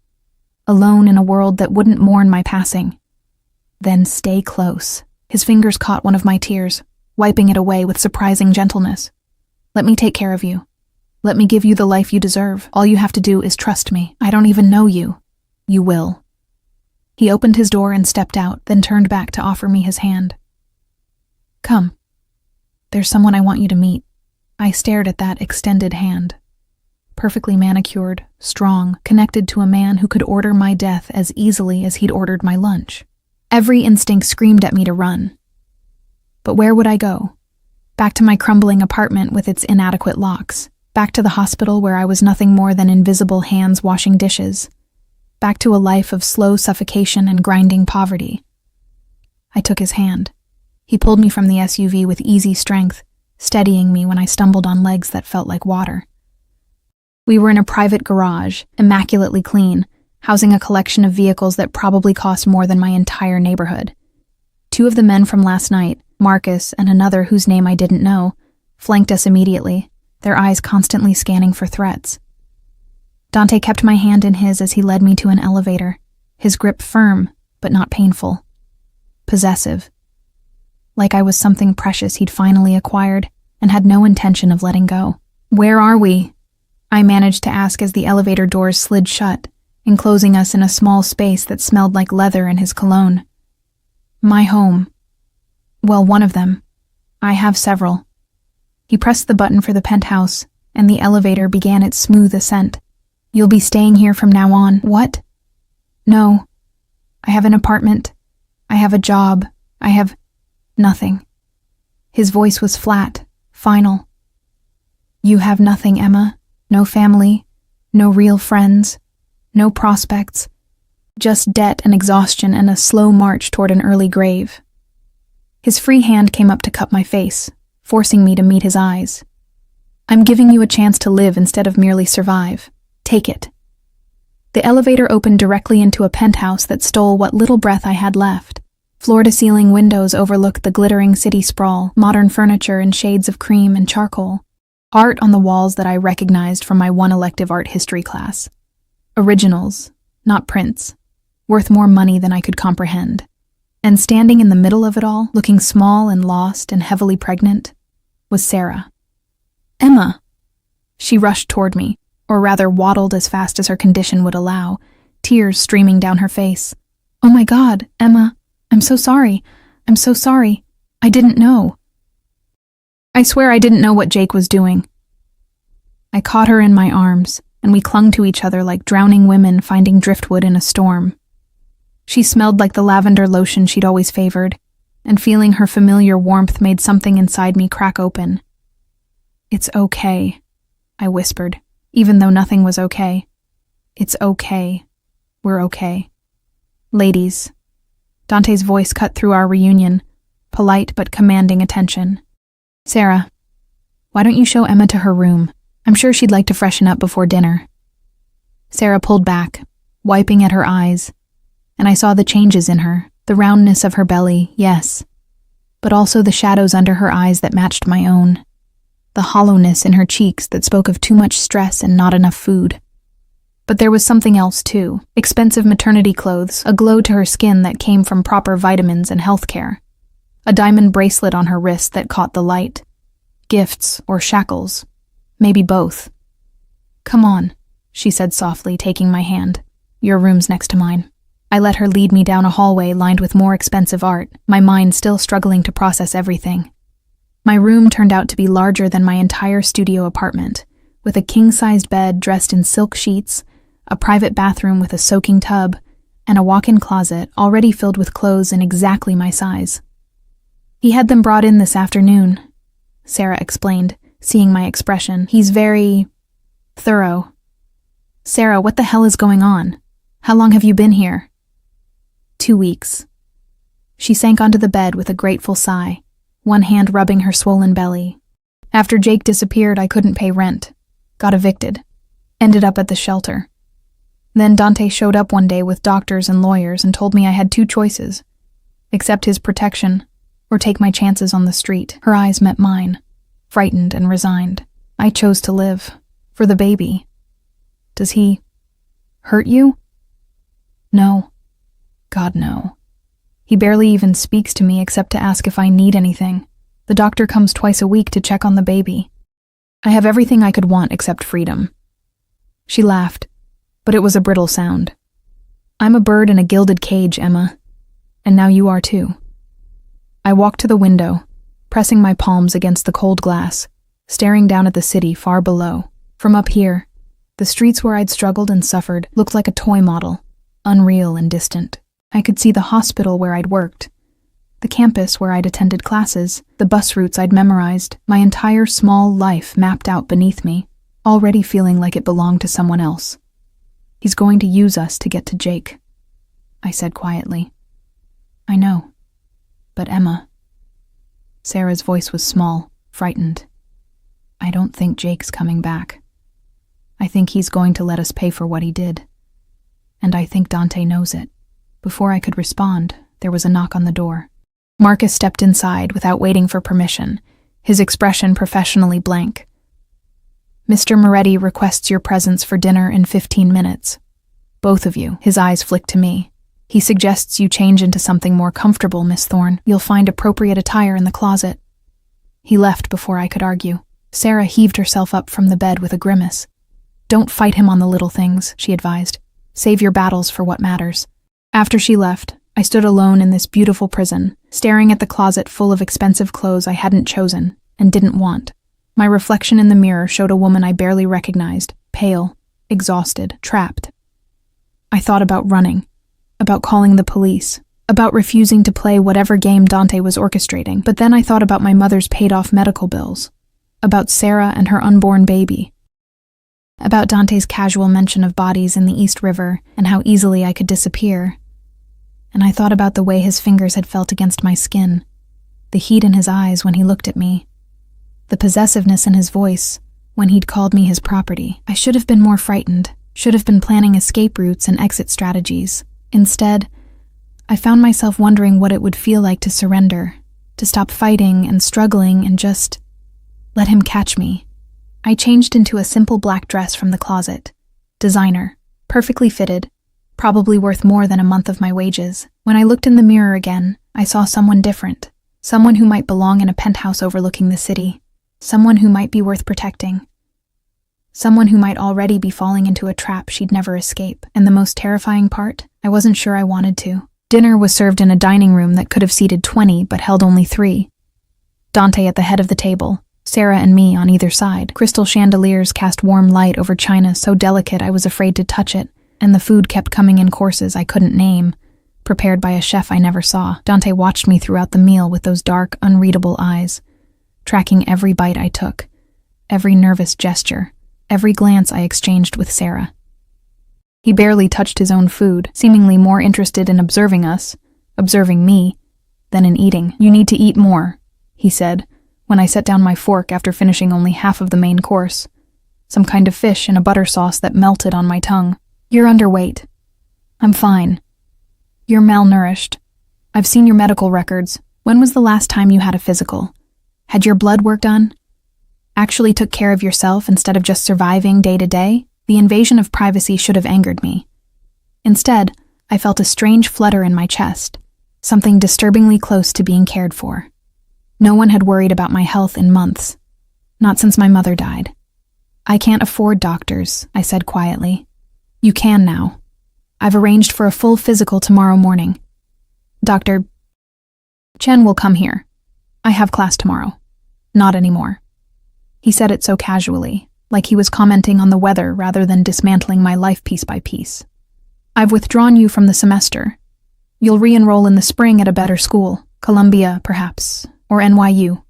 alone in a world that wouldn't mourn my passing. "Then stay close." His fingers caught one of my tears, wiping it away with surprising gentleness. "Let me take care of you. Let me give you the life you deserve. All you have to do is trust me. I don't even know you. You will." He opened his door and stepped out, then turned back to offer me his hand. "Come. There's someone I want you to meet." I stared at that extended hand. Perfectly manicured, strong, connected to a man who could order my death as easily as he'd ordered my lunch. Every instinct screamed at me to run. But where would I go? Back to my crumbling apartment with its inadequate locks. Back to the hospital where I was nothing more than invisible hands washing dishes. Back to a life of slow suffocation and grinding poverty. I took his hand. He pulled me from the SUV with easy strength, steadying me when I stumbled on legs that felt like water. We were in a private garage, immaculately clean, housing a collection of vehicles that probably cost more than my entire neighborhood. Two of the men from last night, Marcus and another whose name I didn't know, flanked us immediately, their eyes constantly scanning for threats. Dante kept my hand in his as he led me to an elevator, his grip firm, but not painful. Possessive. Like I was something precious he'd finally acquired and had no intention of letting go. "Where are we?" I managed to ask as the elevator doors slid shut, enclosing us in a small space that smelled like leather and his cologne. "My home. Well, one of them. I have several." He pressed the button for the penthouse, and the elevator began its smooth ascent. "You'll be staying here from now on." "What?" "No. I have an apartment. I have a job. I have nothing." His voice was flat, final. "You have nothing, Emma. No family, no real friends, no prospects. Just debt and exhaustion and a slow march toward an early grave." His free hand came up to cup my face, forcing me to meet his eyes. "I'm giving you a chance to live instead of merely survive. Take it." The elevator opened directly into a penthouse that stole what little breath I had left. Floor-to-ceiling windows overlooked the glittering city sprawl, modern furniture in shades of cream and charcoal. Art on the walls that I recognized from my one elective art history class. Originals, not prints, worth more money than I could comprehend. And standing in the middle of it all, looking small and lost and heavily pregnant, was Sarah. "Emma!" She rushed toward me, or rather waddled as fast as her condition would allow, tears streaming down her face. "Oh my God, Emma, I'm so sorry. I'm so sorry. I didn't know." I swear I didn't know what Jake was doing. I caught her in my arms, and we clung to each other like drowning women finding driftwood in a storm. She smelled like the lavender lotion she'd always favored, and feeling her familiar warmth made something inside me crack open. "It's okay," I whispered, even though nothing was okay. "It's okay. We're okay." "Ladies." Dante's voice cut through our reunion, polite but commanding attention. "Sarah, why don't you show Emma to her room? I'm sure she'd like to freshen up before dinner." Sarah pulled back, wiping at her eyes, and I saw the changes in her, the roundness of her belly, yes, but also the shadows under her eyes that matched my own, the hollowness in her cheeks that spoke of too much stress and not enough food. But there was something else too, expensive maternity clothes, a glow to her skin that came from proper vitamins and health care. A diamond bracelet on her wrist that caught the light. Gifts or shackles. Maybe both. "Come on," she said softly, taking my hand. "Your room's next to mine." I let her lead me down a hallway lined with more expensive art, my mind still struggling to process everything. My room turned out to be larger than my entire studio apartment, with a king-sized bed dressed in silk sheets, a private bathroom with a soaking tub, and a walk-in closet already filled with clothes in exactly my size. "He had them brought in this afternoon," Sarah explained, seeing my expression. "He's very thorough." "Sarah, what the hell is going on? How long have you been here? 2 weeks. She sank onto the bed with a grateful sigh, one hand rubbing her swollen belly. After Jake disappeared, I couldn't pay rent. Got evicted. Ended up at the shelter. Then Dante showed up one day with doctors and lawyers and told me I had 2 choices. Accept his protection, or take my chances on the street. Her eyes met mine, frightened and resigned. I chose to live. For the baby. Does he hurt you? No. God, no. He barely even speaks to me except to ask if I need anything. The doctor comes twice a week to check on the baby. I have everything I could want except freedom. She laughed, but it was a brittle sound. I'm a bird in a gilded cage, Emma. And now you are too. I walked to the window, pressing my palms against the cold glass, staring down at the city far below. From up here, the streets where I'd struggled and suffered looked like a toy model, unreal and distant. I could see the hospital where I'd worked, the campus where I'd attended classes, the bus routes I'd memorized, my entire small life mapped out beneath me, already feeling like it belonged to someone else. He's going to use us to get to Jake, I said quietly. I know. But Emma. Sarah's voice was small, frightened. I don't think Jake's coming back. I think he's going to let us pay for what he did. And I think Dante knows it. Before I could respond, there was a knock on the door. Marcus stepped inside without waiting for permission, his expression professionally blank. Mr. Moretti requests your presence for dinner in 15 minutes. Both of you. His eyes flicked to me. He suggests you change into something more comfortable, Miss Thorne. You'll find appropriate attire in the closet. He left before I could argue. Sarah heaved herself up from the bed with a grimace. Don't fight him on the little things, she advised. Save your battles for what matters. After she left, I stood alone in this beautiful prison, staring at the closet full of expensive clothes I hadn't chosen and didn't want. My reflection in the mirror showed a woman I barely recognized, pale, exhausted, trapped. I thought about running, about calling the police, about refusing to play whatever game Dante was orchestrating, but then I thought about my mother's paid-off medical bills, about Sarah and her unborn baby, about Dante's casual mention of bodies in the East River and how easily I could disappear. And I thought about the way his fingers had felt against my skin, the heat in his eyes when he looked at me, the possessiveness in his voice when he'd called me his property. I should have been more frightened, should have been planning escape routes and exit strategies. Instead, I found myself wondering what it would feel like to surrender, to stop fighting and struggling and just let him catch me. I changed into a simple black dress from the closet. Designer, perfectly fitted, probably worth more than a month of my wages. When I looked in the mirror again, I saw someone different, someone who might belong in a penthouse overlooking the city, someone who might be worth protecting, someone who might already be falling into a trap she'd never escape. And the most terrifying part, I wasn't sure I wanted to. Dinner was served in a dining room that could have seated 20 but held only 3. Dante at the head of the table, Sarah and me on either side. Crystal chandeliers cast warm light over china so delicate I was afraid to touch it, and the food kept coming in courses I couldn't name, prepared by a chef I never saw. Dante watched me throughout the meal with those dark, unreadable eyes, tracking every bite I took, every nervous gesture, every glance I exchanged with Sarah. He barely touched his own food, seemingly more interested in observing us, observing me, than in eating. You need to eat more, he said, when I set down my fork after finishing only half of the main course, some kind of fish in a butter sauce that melted on my tongue. You're underweight. I'm fine. You're malnourished. I've seen your medical records. When was the last time you had a physical? Had your blood work done? Actually took care of yourself instead of just surviving day to day? The invasion of privacy should have angered me. Instead, I felt a strange flutter in my chest, something disturbingly close to being cared for. No one had worried about my health in months, not since my mother died. I can't afford doctors, I said quietly. You can now. I've arranged for a full physical tomorrow morning. Dr. Chen will come here. I have class tomorrow. Not anymore. He said it so casually, like he was commenting on the weather rather than dismantling my life piece by piece. I've withdrawn you from the semester. You'll re-enroll in the spring at a better school, Columbia, perhaps, or NYU.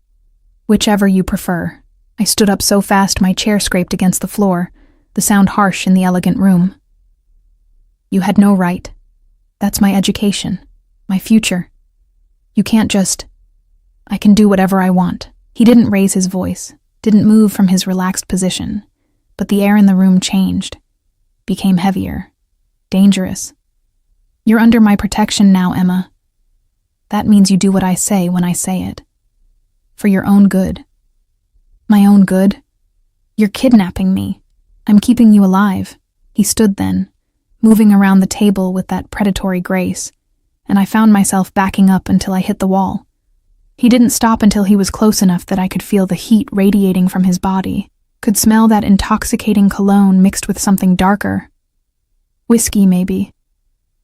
Whichever you prefer. I stood up so fast my chair scraped against the floor, the sound harsh in the elegant room. You had no right. That's my education, my future. You can't just... I can do whatever I want." He didn't raise his voice, didn't move from his relaxed position, but the air in the room changed, became heavier, dangerous. "You're under my protection now, Emma. That means you do what I say when I say it. For your own good." "My own good? You're kidnapping me. I'm keeping you alive." He stood then, moving around the table with that predatory grace, and I found myself backing up until I hit the wall. He didn't stop until he was close enough that I could feel the heat radiating from his body, could smell that intoxicating cologne mixed with something darker. Whiskey, maybe.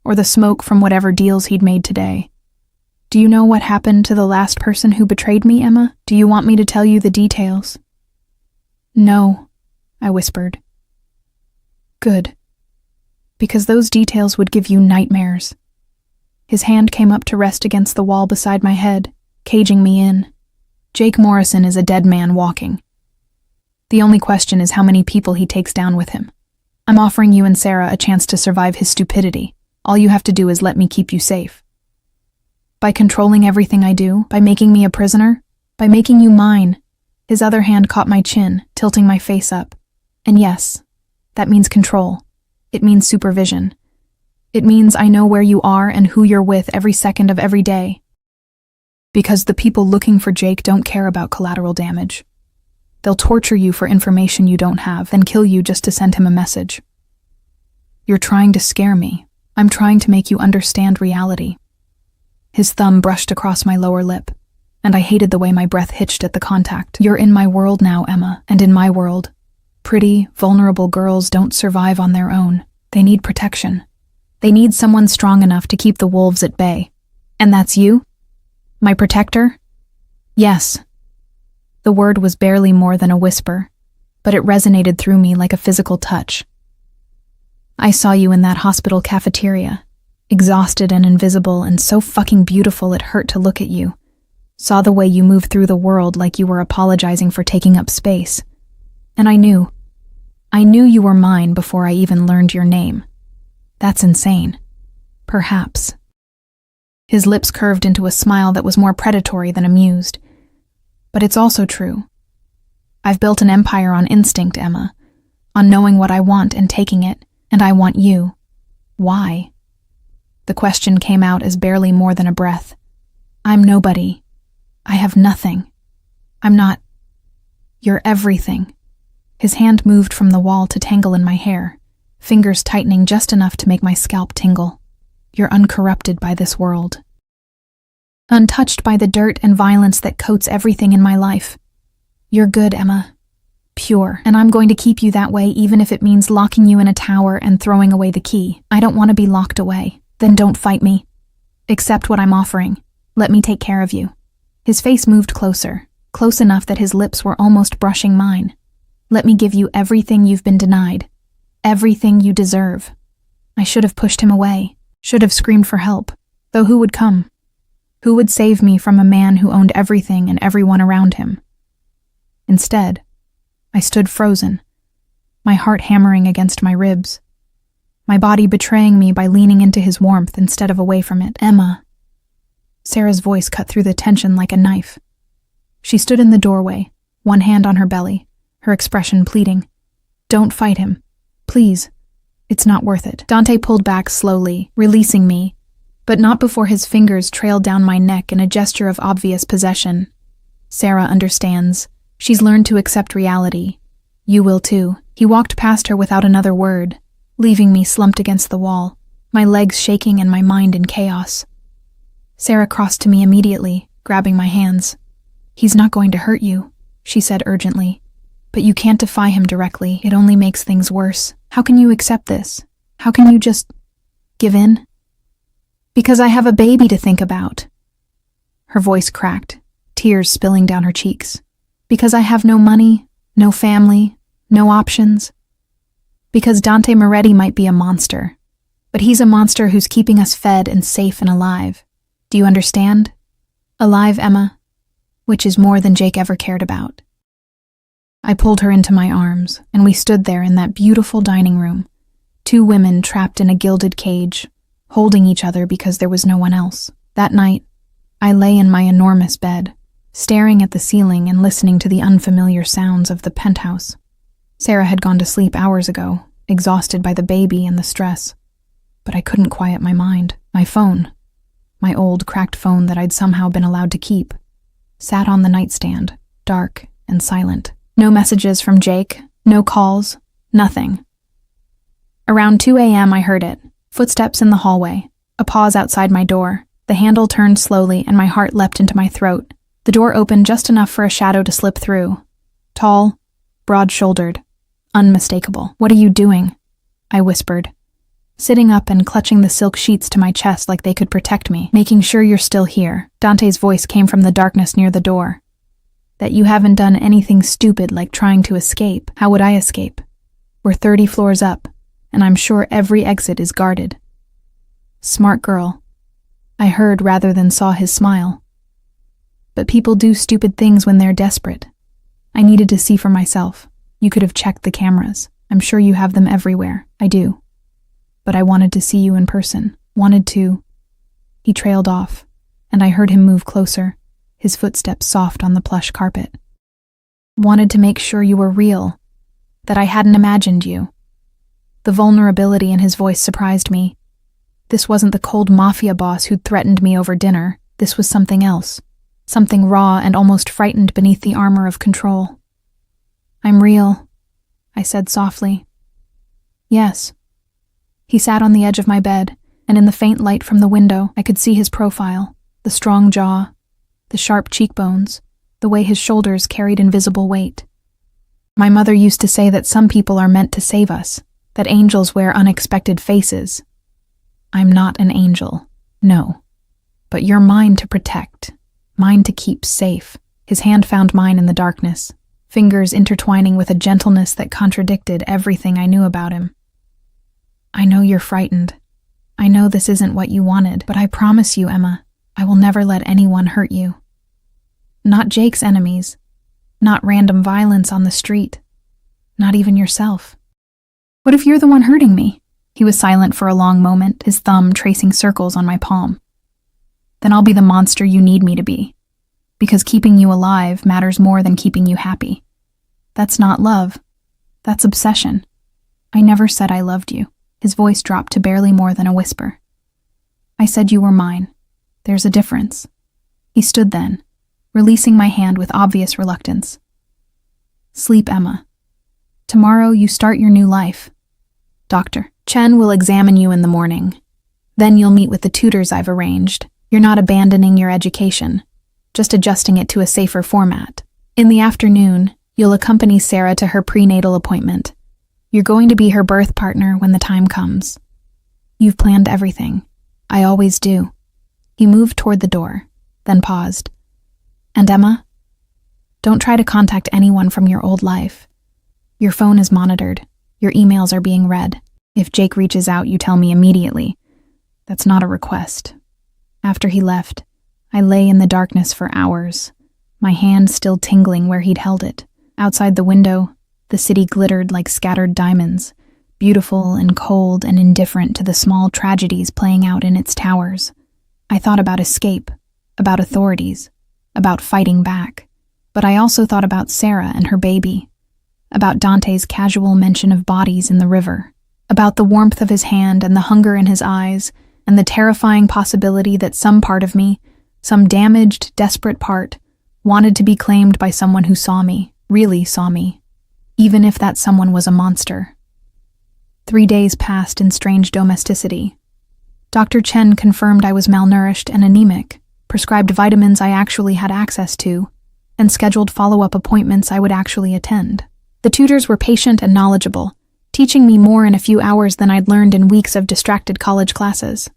Or the smoke from whatever deals he'd made today. "Do you know what happened to the last person who betrayed me, Emma? Do you want me to tell you the details?" "No," I whispered. "Good. Because those details would give you nightmares." His hand came up to rest against the wall beside my head, caging me in. "Jake Morrison is a dead man walking. The only question is how many people he takes down with him. I'm offering you and Sarah a chance to survive his stupidity. All you have to do is let me keep you safe. By controlling everything I do, by making me a prisoner, by making you mine." His other hand caught my chin, tilting my face up. "And yes, that means control. It means supervision. It means I know where you are and who you're with every second of every day. Because the people looking for Jake don't care about collateral damage. They'll torture you for information you don't have, then kill you just to send him a message. You're trying to scare me. I'm trying to make you understand reality." His thumb brushed across my lower lip, and I hated the way my breath hitched at the contact. "You're in my world now, Emma, and in my world, pretty, vulnerable girls don't survive on their own. They need protection. They need someone strong enough to keep the wolves at bay. And that's you? My protector?" "Yes." The word was barely more than a whisper, but it resonated through me like a physical touch. "I saw you in that hospital cafeteria, exhausted and invisible and so fucking beautiful it hurt to look at you. Saw the way you moved through the world like you were apologizing for taking up space. And I knew you were mine before I even learned your name. That's insane. Perhaps." His lips curved into a smile that was more predatory than amused. "But it's also true. I've built an empire on instinct, Emma, on knowing what I want and taking it, and I want you. Why?" The question came out as barely more than a breath. "I'm nobody. I have nothing. I'm not... You're everything." His hand moved from the wall to tangle in my hair, fingers tightening just enough to make my scalp tingle. "You're uncorrupted by this world. Untouched by the dirt and violence that coats everything in my life. You're good, Emma. Pure. And I'm going to keep you that way even if it means locking you in a tower and throwing away the key. I don't want to be locked away. Then don't fight me. Accept what I'm offering. Let me take care of you." His face moved closer, close enough that his lips were almost brushing mine. "Let me give you everything you've been denied. Everything you deserve." I should have pushed him away, should have screamed for help, though who would come? Who would save me from a man who owned everything and everyone around him? Instead, I stood frozen, my heart hammering against my ribs, my body betraying me by leaning into his warmth instead of away from it. "Emma." Sarah's voice cut through the tension like a knife. She stood in the doorway, one hand on her belly, her expression pleading. "Don't fight him. Please. It's not worth it." Dante pulled back slowly, releasing me, but not before his fingers trailed down my neck in a gesture of obvious possession. "Sarah understands. She's learned to accept reality. You will too." He walked past her without another word, leaving me slumped against the wall, my legs shaking and my mind in chaos. Sarah crossed to me immediately, grabbing my hands. "He's not going to hurt you," she said urgently. "But you can't defy him directly. It only makes things worse. How can you accept this? How can you just give in?" "Because I have a baby to think about." Her voice cracked, tears spilling down her cheeks. "Because I have no money, no family, no options. Because Dante Moretti might be a monster, but he's a monster who's keeping us fed and safe and alive. Do you understand? Alive, Emma, which is more than Jake ever cared about." I pulled her into my arms, and we stood there in that beautiful dining room, Two women trapped in a gilded cage, holding each other because there was no one else. That night, I lay in my enormous bed, staring at the ceiling and listening to the unfamiliar sounds of the penthouse. Sarah had gone to sleep hours ago, exhausted by the baby and the stress. But I couldn't quiet my mind. My phone, my old cracked phone that I'd somehow been allowed to keep, sat on the nightstand, dark and silent. No messages from Jake, no calls, nothing. Around 2 a.m. I heard it. Footsteps in the hallway, a pause outside my door. The handle turned slowly and my heart leapt into my throat. The door opened just enough for a shadow to slip through. Tall, broad-shouldered, unmistakable. "What are you doing?" I whispered, sitting up and clutching the silk sheets to my chest like they could protect me. "Making sure you're still here." Dante's voice came from the darkness near the door. "That you haven't done anything stupid like trying to escape." "How would I escape? We're 30 floors up, and I'm sure every exit is guarded." "Smart girl," I heard rather than saw his smile. "But people do stupid things when they're desperate." I needed to see for myself. "You could have checked the cameras. I'm sure you have them everywhere." "I do. But I wanted to see you in person. Wanted to..." He trailed off, and I heard him move closer, his footsteps soft on the plush carpet. "Wanted to make sure you were real, that I hadn't imagined you." The vulnerability in his voice surprised me. This wasn't the cold Mafia boss who'd threatened me over dinner. This was something else, something raw and almost frightened beneath the armor of control. "I'm real," I said softly. "Yes." He sat on the edge of my bed, and in the faint light from the window, I could see his profile, the strong jaw, the sharp cheekbones, the way his shoulders carried invisible weight. "My mother used to say that some people are meant to save us, that angels wear unexpected faces. I'm not an angel, no. But you're mine to protect, mine to keep safe." His hand found mine in the darkness, fingers intertwining with a gentleness that contradicted everything I knew about him. "I know you're frightened. I know this isn't what you wanted, but I promise you, Emma, I will never let anyone hurt you. Not Jake's enemies, not random violence on the street, not even yourself." "What if you're the one hurting me?" He was silent for a long moment, his thumb tracing circles on my palm. "Then I'll be the monster you need me to be, because keeping you alive matters more than keeping you happy. That's not love. That's obsession. I never said I loved you." His voice dropped to barely more than a whisper. "I said you were mine. There's a difference." He stood then, releasing my hand with obvious reluctance. "Sleep, Emma. Tomorrow you start your new life. Dr. Chen will examine you in the morning. Then you'll meet with the tutors I've arranged. You're not abandoning your education, just adjusting it to a safer format. In the afternoon, you'll accompany Sarah to her prenatal appointment. You're going to be her birth partner when the time comes. You've planned everything. I always do." He moved toward the door, then paused. "And Emma, don't try to contact anyone from your old life. Your phone is monitored. Your emails are being read. If Jake reaches out, you tell me immediately. That's not a request." After he left, I lay in the darkness for hours, my hand still tingling where he'd held it. Outside the window, the city glittered like scattered diamonds, beautiful and cold and indifferent to the small tragedies playing out in its towers. I thought about escape, about authorities, about fighting back. But I also thought about Sarah and her baby, about Dante's casual mention of bodies in the river, about the warmth of his hand and the hunger in his eyes, and the terrifying possibility that some part of me, some damaged, desperate part, wanted to be claimed by someone who saw me, really saw me, even if that someone was a monster. 3 days passed in strange domesticity. Dr. Chen confirmed I was malnourished and anemic, prescribed vitamins I actually had access to, and scheduled follow-up appointments I would actually attend. The tutors were patient and knowledgeable, teaching me more in a few hours than I'd learned in weeks of distracted college classes.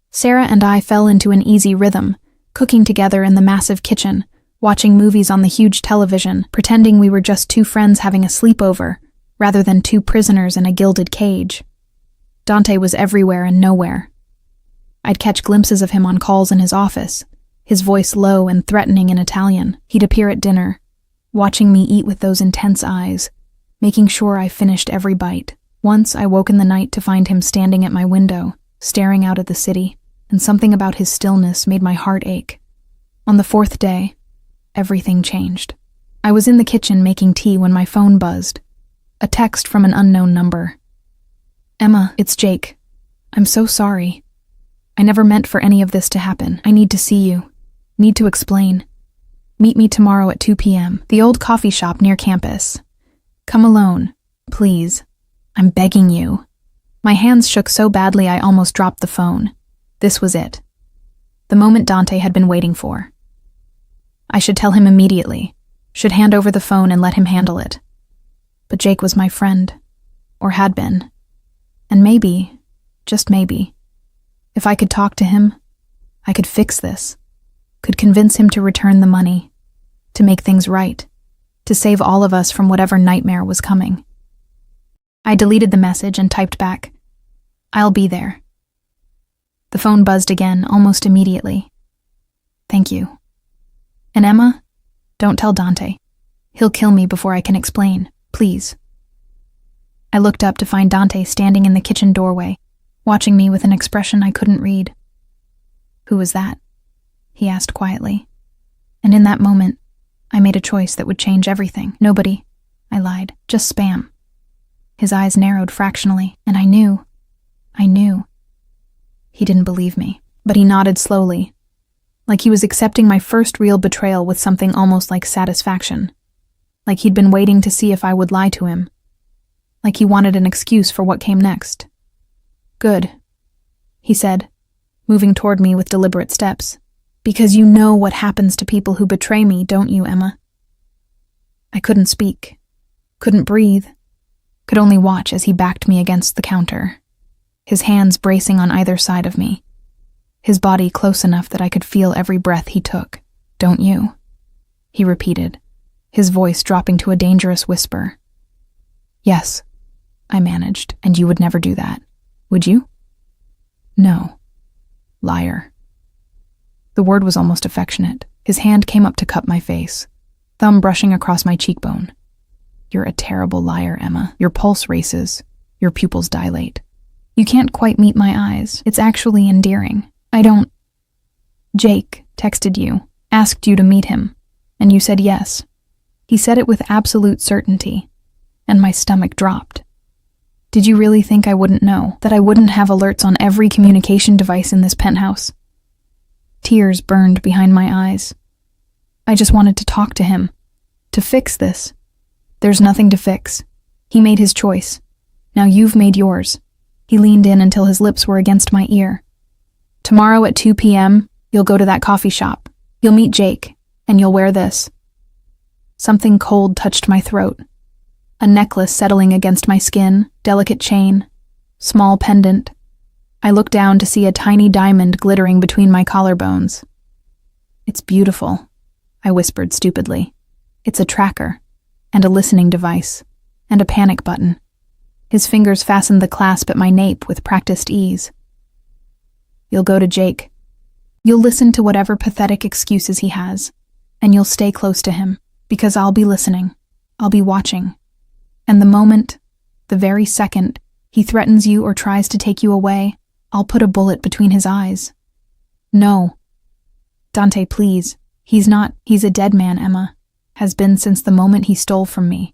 Sarah and I fell into an easy rhythm, cooking together in the massive kitchen, watching movies on the huge television, pretending we were just two friends having a sleepover, rather than two prisoners in a gilded cage. Dante was everywhere and nowhere. I'd catch glimpses of him on calls in his office, his voice low and threatening in Italian. He'd appear at dinner, watching me eat with those intense eyes, making sure I finished every bite. Once I woke in the night to find him standing at my window, staring out at the city, and something about his stillness made my heart ache. On the fourth day, everything changed. I was in the kitchen making tea when my phone buzzed. A text from an unknown number. "Emma, it's Jake. I'm so sorry. I never meant for any of this to happen. I need to see you. Need to explain. Meet me tomorrow at 2 p.m. The old coffee shop near campus. Come alone, please. I'm begging you." My hands shook so badly I almost dropped the phone. This was it. The moment Dante had been waiting for. I should tell him immediately, should hand over the phone and let him handle it. But Jake was my friend, or had been. And maybe, just maybe, if I could talk to him, I could fix this, could convince him to return the money, to make things right, to save all of us from whatever nightmare was coming. I deleted the message and typed back, "I'll be there." The phone buzzed again almost immediately. "Thank you. And Emma, don't tell Dante. He'll kill me before I can explain, please." I looked up to find Dante standing in the kitchen doorway, watching me with an expression I couldn't read. "Who was that?" he asked quietly. And in that moment, I made a choice that would change everything. "Nobody," I lied, "just spam." His eyes narrowed fractionally, and I knew. He didn't believe me, but he nodded slowly, like he was accepting my first real betrayal with something almost like satisfaction, like he'd been waiting to see if I would lie to him, like he wanted an excuse for what came next. "Good," he said, moving toward me with deliberate steps. "Because you know what happens to people who betray me, don't you, Emma?" I couldn't speak, couldn't breathe, could only watch as he backed me against the counter, his hands bracing on either side of me, his body close enough that I could feel every breath he took. "Don't you?" he repeated, his voice dropping to a dangerous whisper. "Yes," I managed, "and you would never do that, would you?" "No." "Liar." The word was almost affectionate. His hand came up to cup my face, thumb brushing across my cheekbone. "You're a terrible liar, Emma. Your pulse races, your pupils dilate. You can't quite meet my eyes. It's actually endearing. I don't..." "Jake texted you, asked you to meet him, and you said yes." He said it with absolute certainty, and my stomach dropped. "Did you really think I wouldn't know, that I wouldn't have alerts on every communication device in this penthouse?" Tears burned behind my eyes. "I just wanted to talk to him, to fix this." "There's nothing to fix. He made his choice. Now you've made yours." He leaned in until his lips were against my ear. "Tomorrow at 2 p.m., you'll go to that coffee shop. You'll meet Jake, and you'll wear this." Something cold touched my throat. A necklace settling against my skin, delicate chain, small pendant. I looked down to see a tiny diamond glittering between my collarbones. "It's beautiful," I whispered stupidly. "It's a tracker, and a listening device, and a panic button." His fingers fastened the clasp at my nape with practiced ease. "You'll go to Jake. You'll listen to whatever pathetic excuses he has, and you'll stay close to him, because I'll be listening. I'll be watching. And the moment, the very second, he threatens you or tries to take you away, I'll put a bullet between his eyes. No. Dante, please. He's a dead man, Emma. Has been since the moment he stole from me.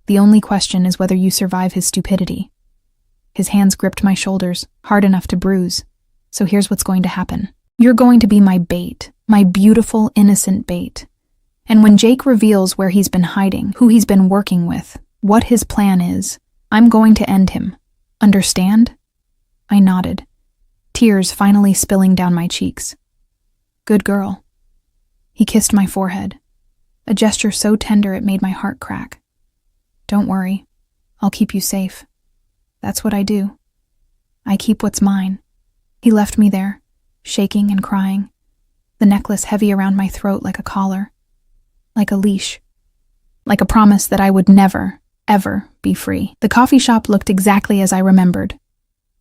The only question is whether you survive his stupidity." His hands gripped my shoulders, hard enough to bruise. "So here's what's going to happen. You're going to be my bait, my beautiful, innocent bait. And when Jake reveals where he's been hiding, who he's been working with, what his plan is, I'm going to end him. Understand?" I nodded, tears finally spilling down my cheeks. "Good girl." He kissed my forehead, a gesture so tender it made my heart crack. "Don't worry, I'll keep you safe. That's what I do. I keep what's mine." He left me there, shaking and crying, the necklace heavy around my throat like a collar, like a leash, like a promise that I would never, ever be free. The coffee shop looked exactly as I remembered.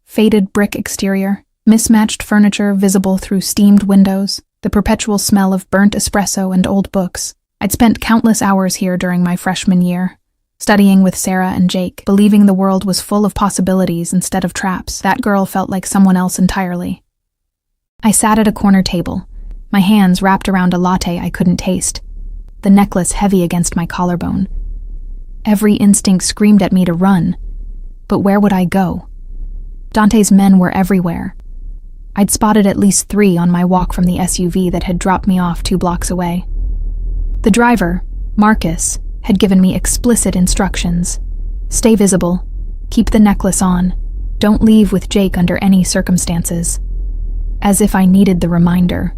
Faded brick exterior, mismatched furniture visible through steamed windows, the perpetual smell of burnt espresso and old books. I'd spent countless hours here during my freshman year. studying with Sarah and Jake, believing the world was full of possibilities instead of traps. That girl felt like someone else entirely. I sat at a corner table, my hands wrapped around a latte I couldn't taste, the necklace heavy against my collarbone. Every instinct screamed at me to run, but where would I go? Dante's men were everywhere. I'd spotted at least 3 on my walk from the SUV that had dropped me off 2 blocks away. The driver, Marcus, had given me explicit instructions. Stay visible, keep the necklace on, don't leave with Jake under any circumstances. As if I needed the reminder.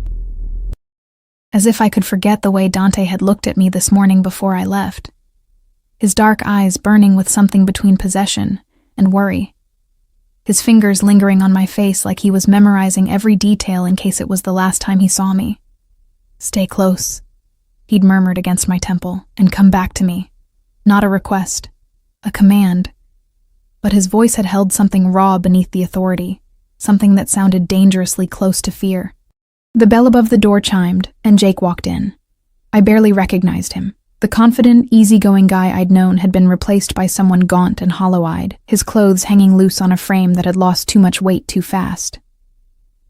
As if I could forget the way Dante had looked at me this morning before I left. His dark eyes burning with something between possession and worry. His fingers lingering on my face like he was memorizing every detail in case it was the last time he saw me. Stay close, he'd murmured against my temple, and come back to me. Not a request, a command. But his voice had held something raw beneath the authority, something that sounded dangerously close to fear. The bell above the door chimed, and Jake walked in. I barely recognized him. The confident, easygoing guy I'd known had been replaced by someone gaunt and hollow-eyed, his clothes hanging loose on a frame that had lost too much weight too fast.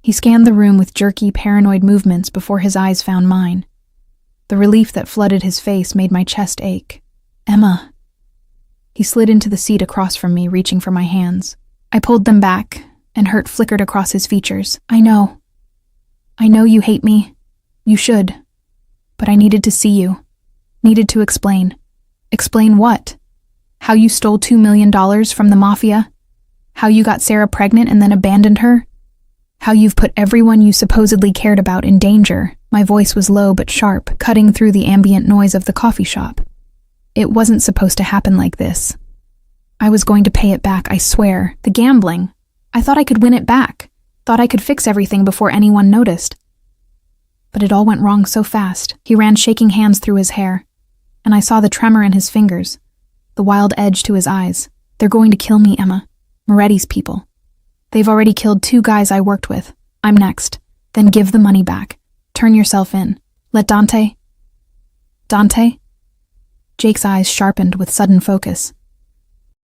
He scanned the room with jerky, paranoid movements before his eyes found mine. The relief that flooded his face made my chest ache. Emma. He slid into the seat across from me, reaching for my hands. I pulled them back, and hurt flickered across his features. I know you hate me. You should. But I needed to see you. Needed to explain. Explain what? How you stole $2 million from the Mafia? How you got Sarah pregnant and then abandoned her? How you've put everyone you supposedly cared about in danger. My voice was low but sharp, cutting through the ambient noise of the coffee shop. It wasn't supposed to happen like this. I was going to pay it back, I swear. The gambling. I thought I could win it back. Thought I could fix everything before anyone noticed. But it all went wrong so fast. He ran shaking hands through his hair, and I saw the tremor in his fingers, the wild edge to his eyes. They're going to kill me, Emma. Moretti's people. They've already killed 2 guys I worked with. I'm next. Then give the money back. Turn yourself in. Let Dante... Dante? Jake's eyes sharpened with sudden focus.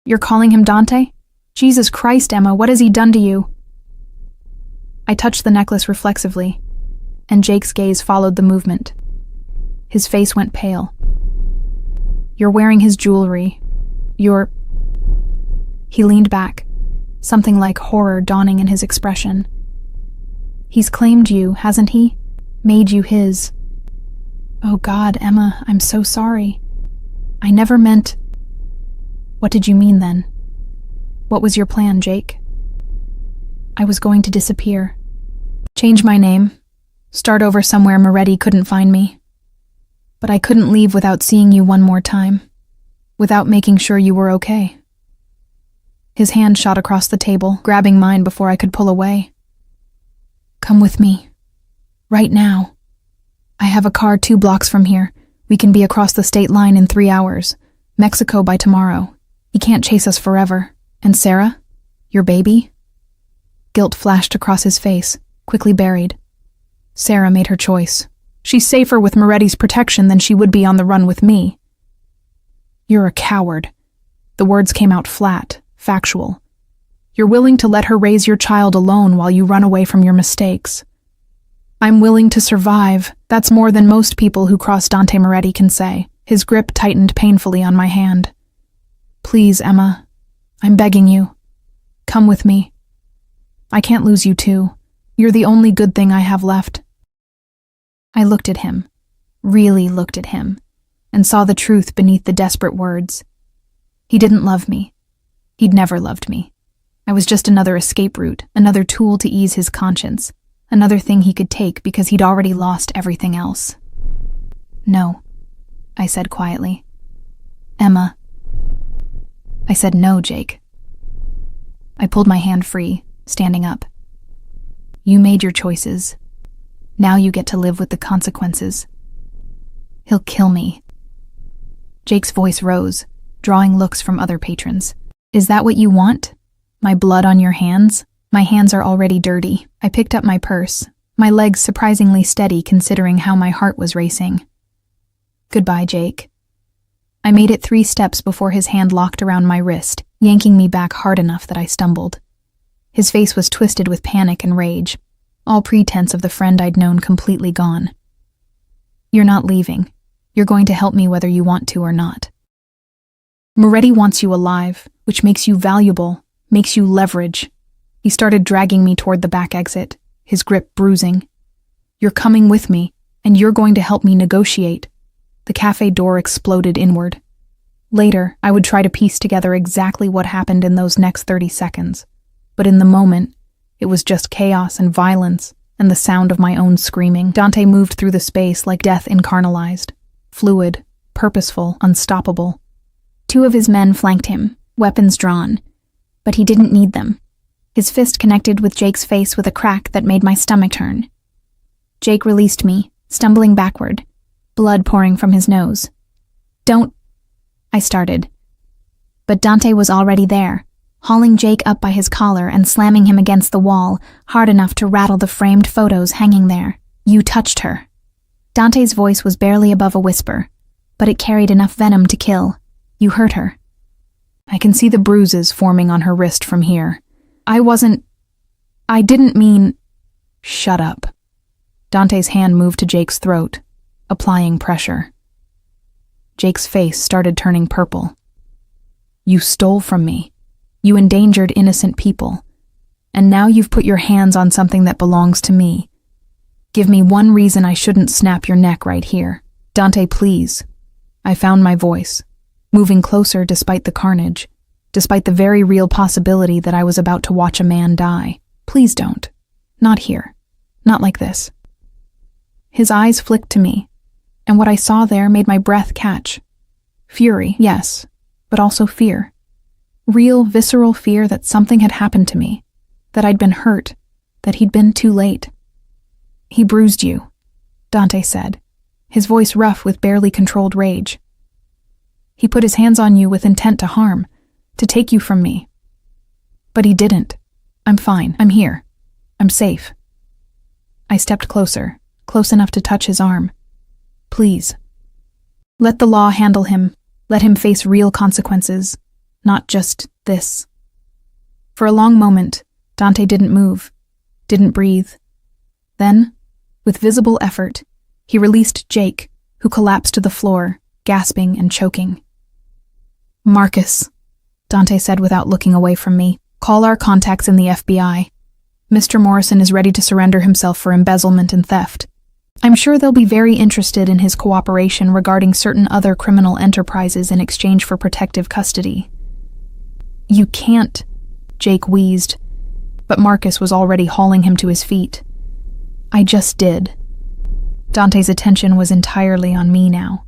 You're calling him Dante? Jesus Christ, Emma, what has he done to you? I touched the necklace reflexively, and Jake's gaze followed the movement. His face went pale. You're wearing his jewelry. He leaned back, something like horror dawning in his expression. He's claimed you, hasn't he? Made you his. Oh God, Emma, I'm so sorry. I never meant... What did you mean then? What was your plan, Jake? I was going to disappear. Change my name. Start over somewhere Moretti couldn't find me. But I couldn't leave without seeing you one more time. Without making sure you were okay. His hand shot across the table, grabbing mine before I could pull away. Come with me. Right now. I have a car 2 blocks from here. We can be across the state line in 3 hours. Mexico by tomorrow. He can't chase us forever. And Sarah? Your baby? Guilt flashed across his face, quickly buried. Sarah made her choice. She's safer with Moretti's protection than she would be on the run with me. You're a coward. The words came out flat, factual. You're willing to let her raise your child alone while you run away from your mistakes. I'm willing to survive. That's more than most people who cross Dante Moretti can say. His grip tightened painfully on my hand. Please, Emma. I'm begging you. Come with me. I can't lose you too. You're the only good thing I have left. I looked at him, really looked at him, and saw the truth beneath the desperate words. He didn't love me. He'd never loved me. I was just another escape route, another tool to ease his conscience, another thing he could take because he'd already lost everything else. No, I said quietly. Emma. I said no, Jake. I pulled my hand free, standing up. You made your choices. Now you get to live with the consequences. He'll kill me. Jake's voice rose, drawing looks from other patrons. Is that what you want? My blood on your hands? My hands are already dirty. I picked up my purse, my legs surprisingly steady considering how my heart was racing. Goodbye, Jake. I made it 3 steps before his hand locked around my wrist, yanking me back hard enough that I stumbled. His face was twisted with panic and rage, all pretense of the friend I'd known completely gone. "You're not leaving. You're going to help me whether you want to or not. Murmured wants you alive, which makes you valuable, makes you leverage." He started dragging me toward the back exit, his grip bruising. "You're coming with me, and you're going to help me negotiate." The cafe door exploded inward. Later, I would try to piece together exactly what happened in those next 30 seconds. But in the moment, it was just chaos and violence and the sound of my own screaming. Dante moved through the space like death incarnalized, fluid, purposeful, unstoppable. 2 of his men flanked him, weapons drawn, but he didn't need them. His fist connected with Jake's face with a crack that made my stomach turn. Jake released me, stumbling backward, blood pouring from his nose. "Don't," I started. But Dante was already there, hauling Jake up by his collar and slamming him against the wall, hard enough to rattle the framed photos hanging there. "You touched her." Dante's voice was barely above a whisper, but it carried enough venom to kill. "You hurt her. I can see the bruises forming on her wrist from here. I didn't mean—" "Shut up." Dante's hand moved to Jake's throat, applying pressure. Jake's face started turning purple. "You stole from me. You endangered innocent people. And now you've put your hands on something that belongs to me. Give me one reason I shouldn't snap your neck right here. Dante, please." I found my voice, moving closer despite the carnage, despite the very real possibility that I was about to watch a man die. "Please don't. Not here. Not like this." His eyes flicked to me, and what I saw there made my breath catch. Fury, yes, but also fear. Real, visceral fear that something had happened to me, that I'd been hurt, that he'd been too late. "He bruised you," Dante said, his voice rough with barely controlled rage. "He put his hands on you with intent to harm, to take you from me. But he didn't. I'm fine. I'm here. I'm safe." I stepped closer, close enough to touch his arm. "Please. Let the law handle him. Let him face real consequences, not just this." For a long moment, Dante didn't move, didn't breathe. Then, with visible effort, he released Jake, who collapsed to the floor, gasping and choking. "Marcus," Dante said without looking away from me, "call our contacts in the FBI. Mr. Morrison is ready to surrender himself for embezzlement and theft. I'm sure they'll be very interested in his cooperation regarding certain other criminal enterprises in exchange for protective custody." "You can't," Jake wheezed, but Marcus was already hauling him to his feet. "I just did." Dante's attention was entirely on me now,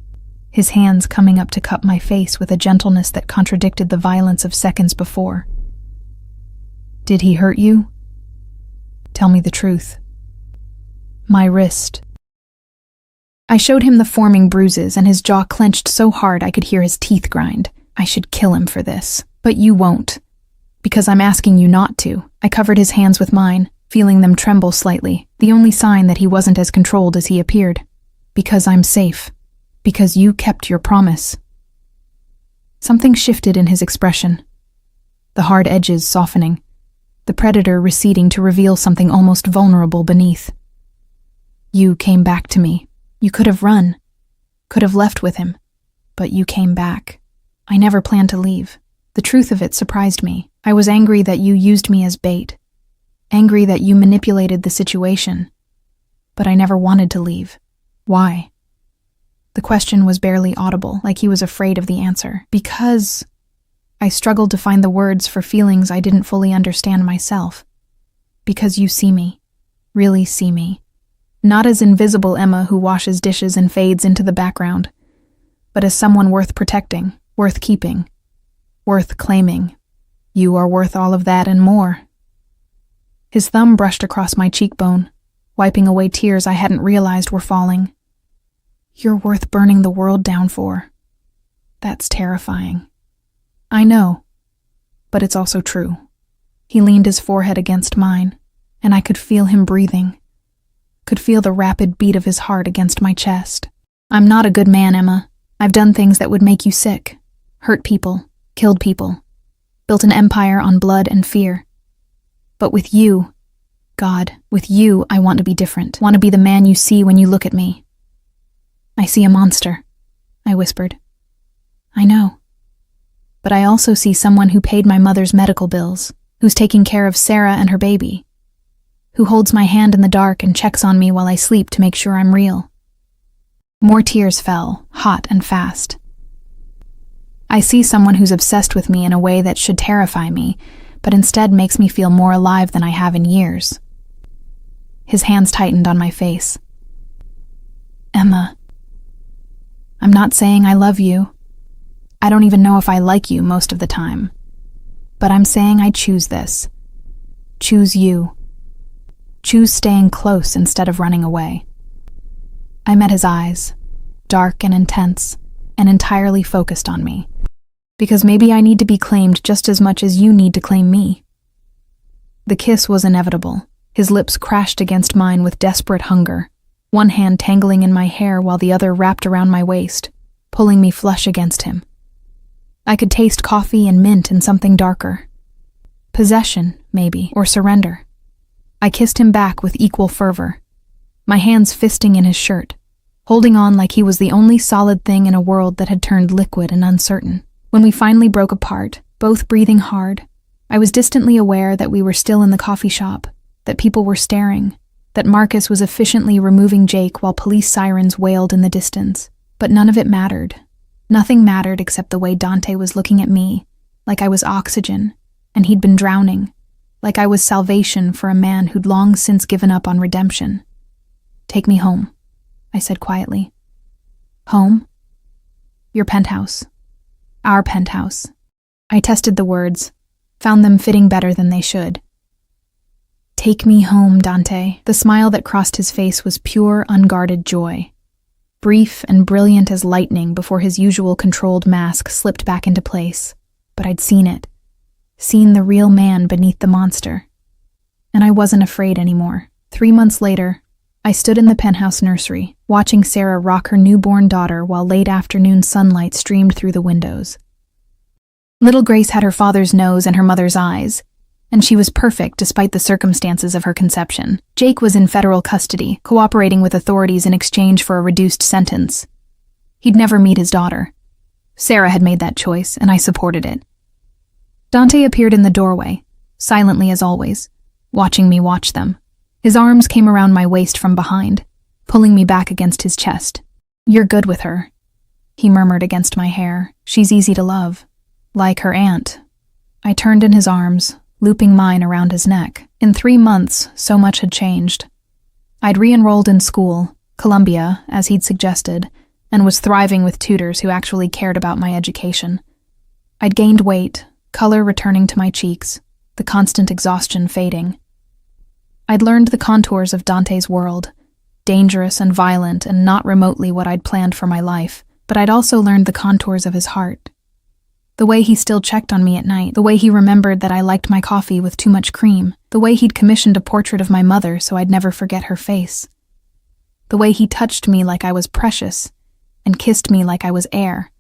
his hands coming up to cup my face with a gentleness that contradicted the violence of seconds before. "Did he hurt you? Tell me the truth." "My wrist." I showed him the forming bruises, and his jaw clenched so hard I could hear his teeth grind. "I should kill him for this. But you won't. Because I'm asking you not to." I covered his hands with mine, feeling them tremble slightly, the only sign that he wasn't as controlled as he appeared. "Because I'm safe. Because you kept your promise." Something shifted in his expression, the hard edges softening, the predator receding to reveal something almost vulnerable beneath. "You came back to me. You could have run, could have left with him, but you came back. I never planned to leave. The truth of it surprised me. I was angry that you used me as bait, angry that you manipulated the situation, but I never wanted to leave. Why?" The question was barely audible, like he was afraid of the answer. "Because—" I struggled to find the words for feelings I didn't fully understand myself. "Because you see me, really see me. Not as invisible Emma who washes dishes and fades into the background, but as someone worth protecting, worth keeping, worth claiming. You are worth all of that and more." His thumb brushed across my cheekbone, wiping away tears I hadn't realized were falling. "You're worth burning the world down for. That's terrifying. I know, but it's also true." He leaned his forehead against mine, and I could feel him breathing, could feel the rapid beat of his heart against my chest. "I'm not a good man, Emma. I've done things that would make you sick, hurt people, killed people, built an empire on blood and fear. But with you, God, with you, I want to be different, want to be the man you see when you look at me. I see a monster, I whispered. I know. But I also see someone who paid my mother's medical bills, who's taking care of Sarah and her baby, who holds my hand in the dark and checks on me while I sleep to make sure I'm real. More tears fell, hot and fast. I see someone who's obsessed with me in a way that should terrify me, but instead makes me feel more alive than I have in years. His hands tightened on my face. Emma, I'm not saying I love you. I don't even know if I like you most of the time. But I'm saying I choose this. Choose you. Choose staying close instead of running away. I met his eyes, dark and intense, and entirely focused on me. Because maybe I need to be claimed just as much as you need to claim me. The kiss was inevitable. His lips crashed against mine with desperate hunger, one hand tangling in my hair while the other wrapped around my waist, pulling me flush against him. I could taste coffee and mint and something darker. Possession, maybe, or surrender. I kissed him back with equal fervor, my hands fisting in his shirt, holding on like he was the only solid thing in a world that had turned liquid and uncertain. When we finally broke apart, both breathing hard, I was distantly aware that we were still in the coffee shop, that people were staring, that Marcus was efficiently removing Jake while police sirens wailed in the distance. But none of it mattered. Nothing mattered except the way Dante was looking at me, like I was oxygen, and he'd been drowning, like I was salvation for a man who'd long since given up on redemption. Take me home, I said quietly. Home? Your penthouse. Our penthouse. I tested the words, found them fitting better than they should. Take me home, Dante. The smile that crossed his face was pure, unguarded joy. Brief and brilliant as lightning before his usual controlled mask slipped back into place. But I'd seen it. Seen the real man beneath the monster. And I wasn't afraid anymore. 3 months later, I stood in the penthouse nursery, watching Sarah rock her newborn daughter while late afternoon sunlight streamed through the windows. Little Grace had her father's nose and her mother's eyes, and she was perfect despite the circumstances of her conception. Jake was in federal custody, cooperating with authorities in exchange for a reduced sentence. He'd never meet his daughter. Sarah had made that choice, and I supported it. Dante appeared in the doorway, silently as always, watching me watch them. His arms came around my waist from behind, pulling me back against his chest. You're good with her, he murmured against my hair. She's easy to love. Like her aunt. I turned in his arms, looping mine around his neck. In 3 months, so much had changed. I'd re-enrolled in school, Columbia, as he'd suggested, and was thriving with tutors who actually cared about my education. I'd gained weight, color returning to my cheeks, the constant exhaustion fading. I'd learned the contours of Dante's world, dangerous and violent and not remotely what I'd planned for my life, but I'd also learned the contours of his heart. The way he still checked on me at night, the way he remembered that I liked my coffee with too much cream, the way he'd commissioned a portrait of my mother so I'd never forget her face. The way he touched me like I was precious and kissed me like I was air.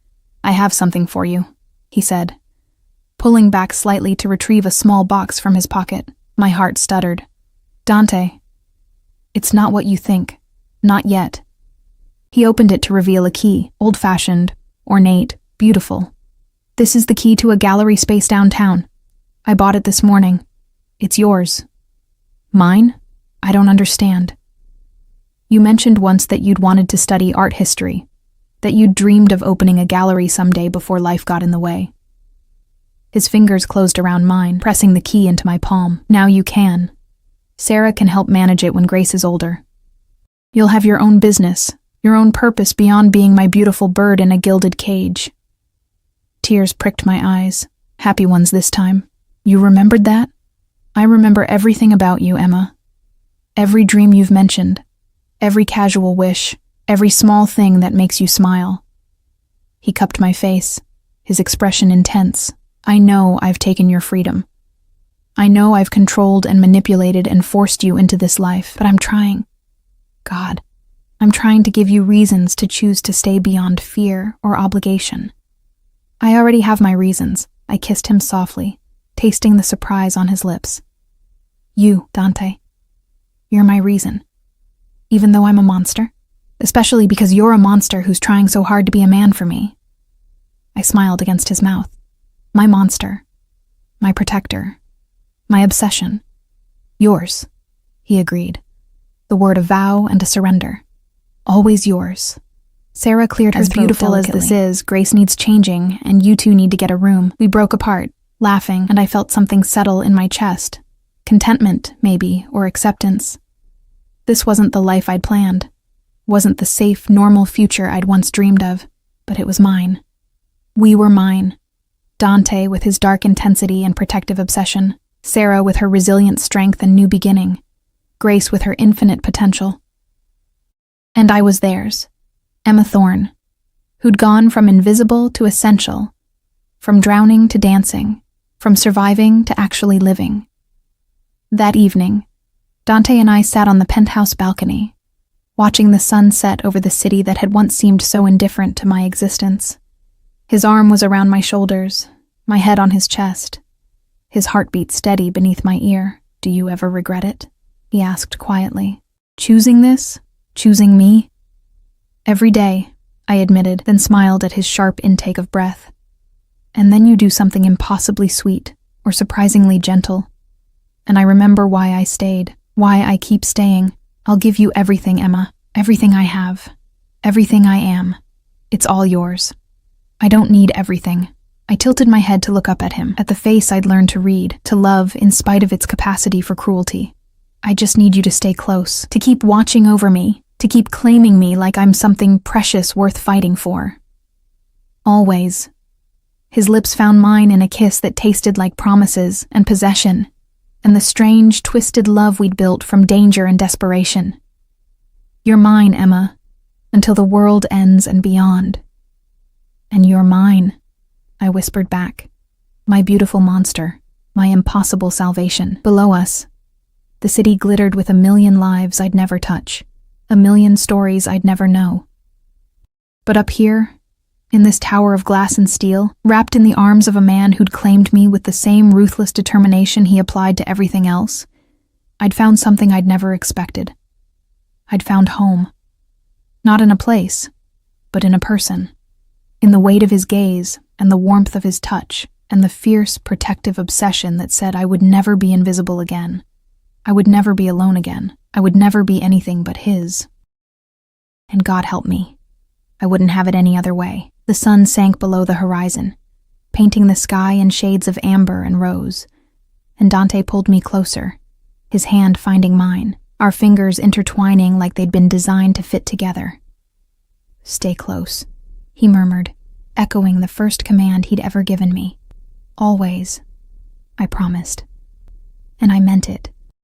I have something for you, he said, pulling back slightly to retrieve a small box from his pocket. My heart stuttered. Dante, it's not what you think. Not yet. He opened it to reveal a key, old-fashioned, ornate, beautiful. This is the key to a gallery space downtown. I bought it this morning. It's yours. Mine? I don't understand. You mentioned once that you'd wanted to study art history, that you'd dreamed of opening a gallery someday before life got in the way. His fingers closed around mine, pressing the key into my palm. Now you can. Sarah can help manage it when Grace is older. You'll have your own business, your own purpose beyond being my beautiful bird in a gilded cage. Tears pricked my eyes, happy ones this time. You remembered that? I remember everything about you, Emma. Every dream you've mentioned, every casual wish, every small thing that makes you smile. He cupped my face, his expression intense. I know I've taken your freedom. I know I've controlled and manipulated and forced you into this life, but I'm trying. God, I'm trying to give you reasons to choose to stay beyond fear or obligation. I already have my reasons. I kissed him softly, tasting the surprise on his lips. You, Dante. You're my reason. Even though I'm a monster? Especially because you're a monster who's trying so hard to be a man for me. I smiled against his mouth. My monster. My protector. My obsession. Yours, he agreed. The word a vow and a surrender. Always yours. Sarah cleared her throat delicately. As beautiful as this is, Grace needs changing, and you two need to get a room. We broke apart, laughing, and I felt something settle in my chest. Contentment, maybe, or acceptance. This wasn't the life I'd planned. Wasn't the safe, normal future I'd once dreamed of, but it was mine. We were mine. Dante with his dark intensity and protective obsession. Sarah with her resilient strength and new beginning. Grace with her infinite potential. And I was theirs. Emma Thorne, who'd gone from invisible to essential, from drowning to dancing, from surviving to actually living. That evening, Dante and I sat on the penthouse balcony, watching the sun set over the city that had once seemed so indifferent to my existence. His arm was around my shoulders, my head on his chest, his heartbeat steady beneath my ear. Do you ever regret it? He asked quietly. Choosing this? Choosing me? Every day, I admitted, then smiled at his sharp intake of breath. And then you do something impossibly sweet, or surprisingly gentle. And I remember why I stayed, why I keep staying. I'll give you everything, Emma. Everything I have. Everything I am. It's all yours. I don't need everything. I tilted my head to look up at him, at the face I'd learned to read, to love in spite of its capacity for cruelty. I just need you to stay close, to keep watching over me, to keep claiming me like I'm something precious worth fighting for. Always. His lips found mine in a kiss that tasted like promises and possession, and the strange, twisted love we'd built from danger and desperation. You're mine, Emma, until the world ends and beyond. And you're mine, I whispered back. My beautiful monster, my impossible salvation. Below us, the city glittered with a million lives I'd never touch, a million stories I'd never know. But up here, in this tower of glass and steel, wrapped in the arms of a man who'd claimed me with the same ruthless determination he applied to everything else, I'd found something I'd never expected. I'd found home. Not in a place, but in a person. In the weight of his gaze, and the warmth of his touch, and the fierce, protective obsession that said I would never be invisible again. I would never be alone again. I would never be anything but his. And God help me. I wouldn't have it any other way. The sun sank below the horizon, painting the sky in shades of amber and rose, and Dante pulled me closer, his hand finding mine, our fingers intertwining like they'd been designed to fit together. Stay close, he murmured, echoing the first command he'd ever given me. Always, I promised. And I meant it.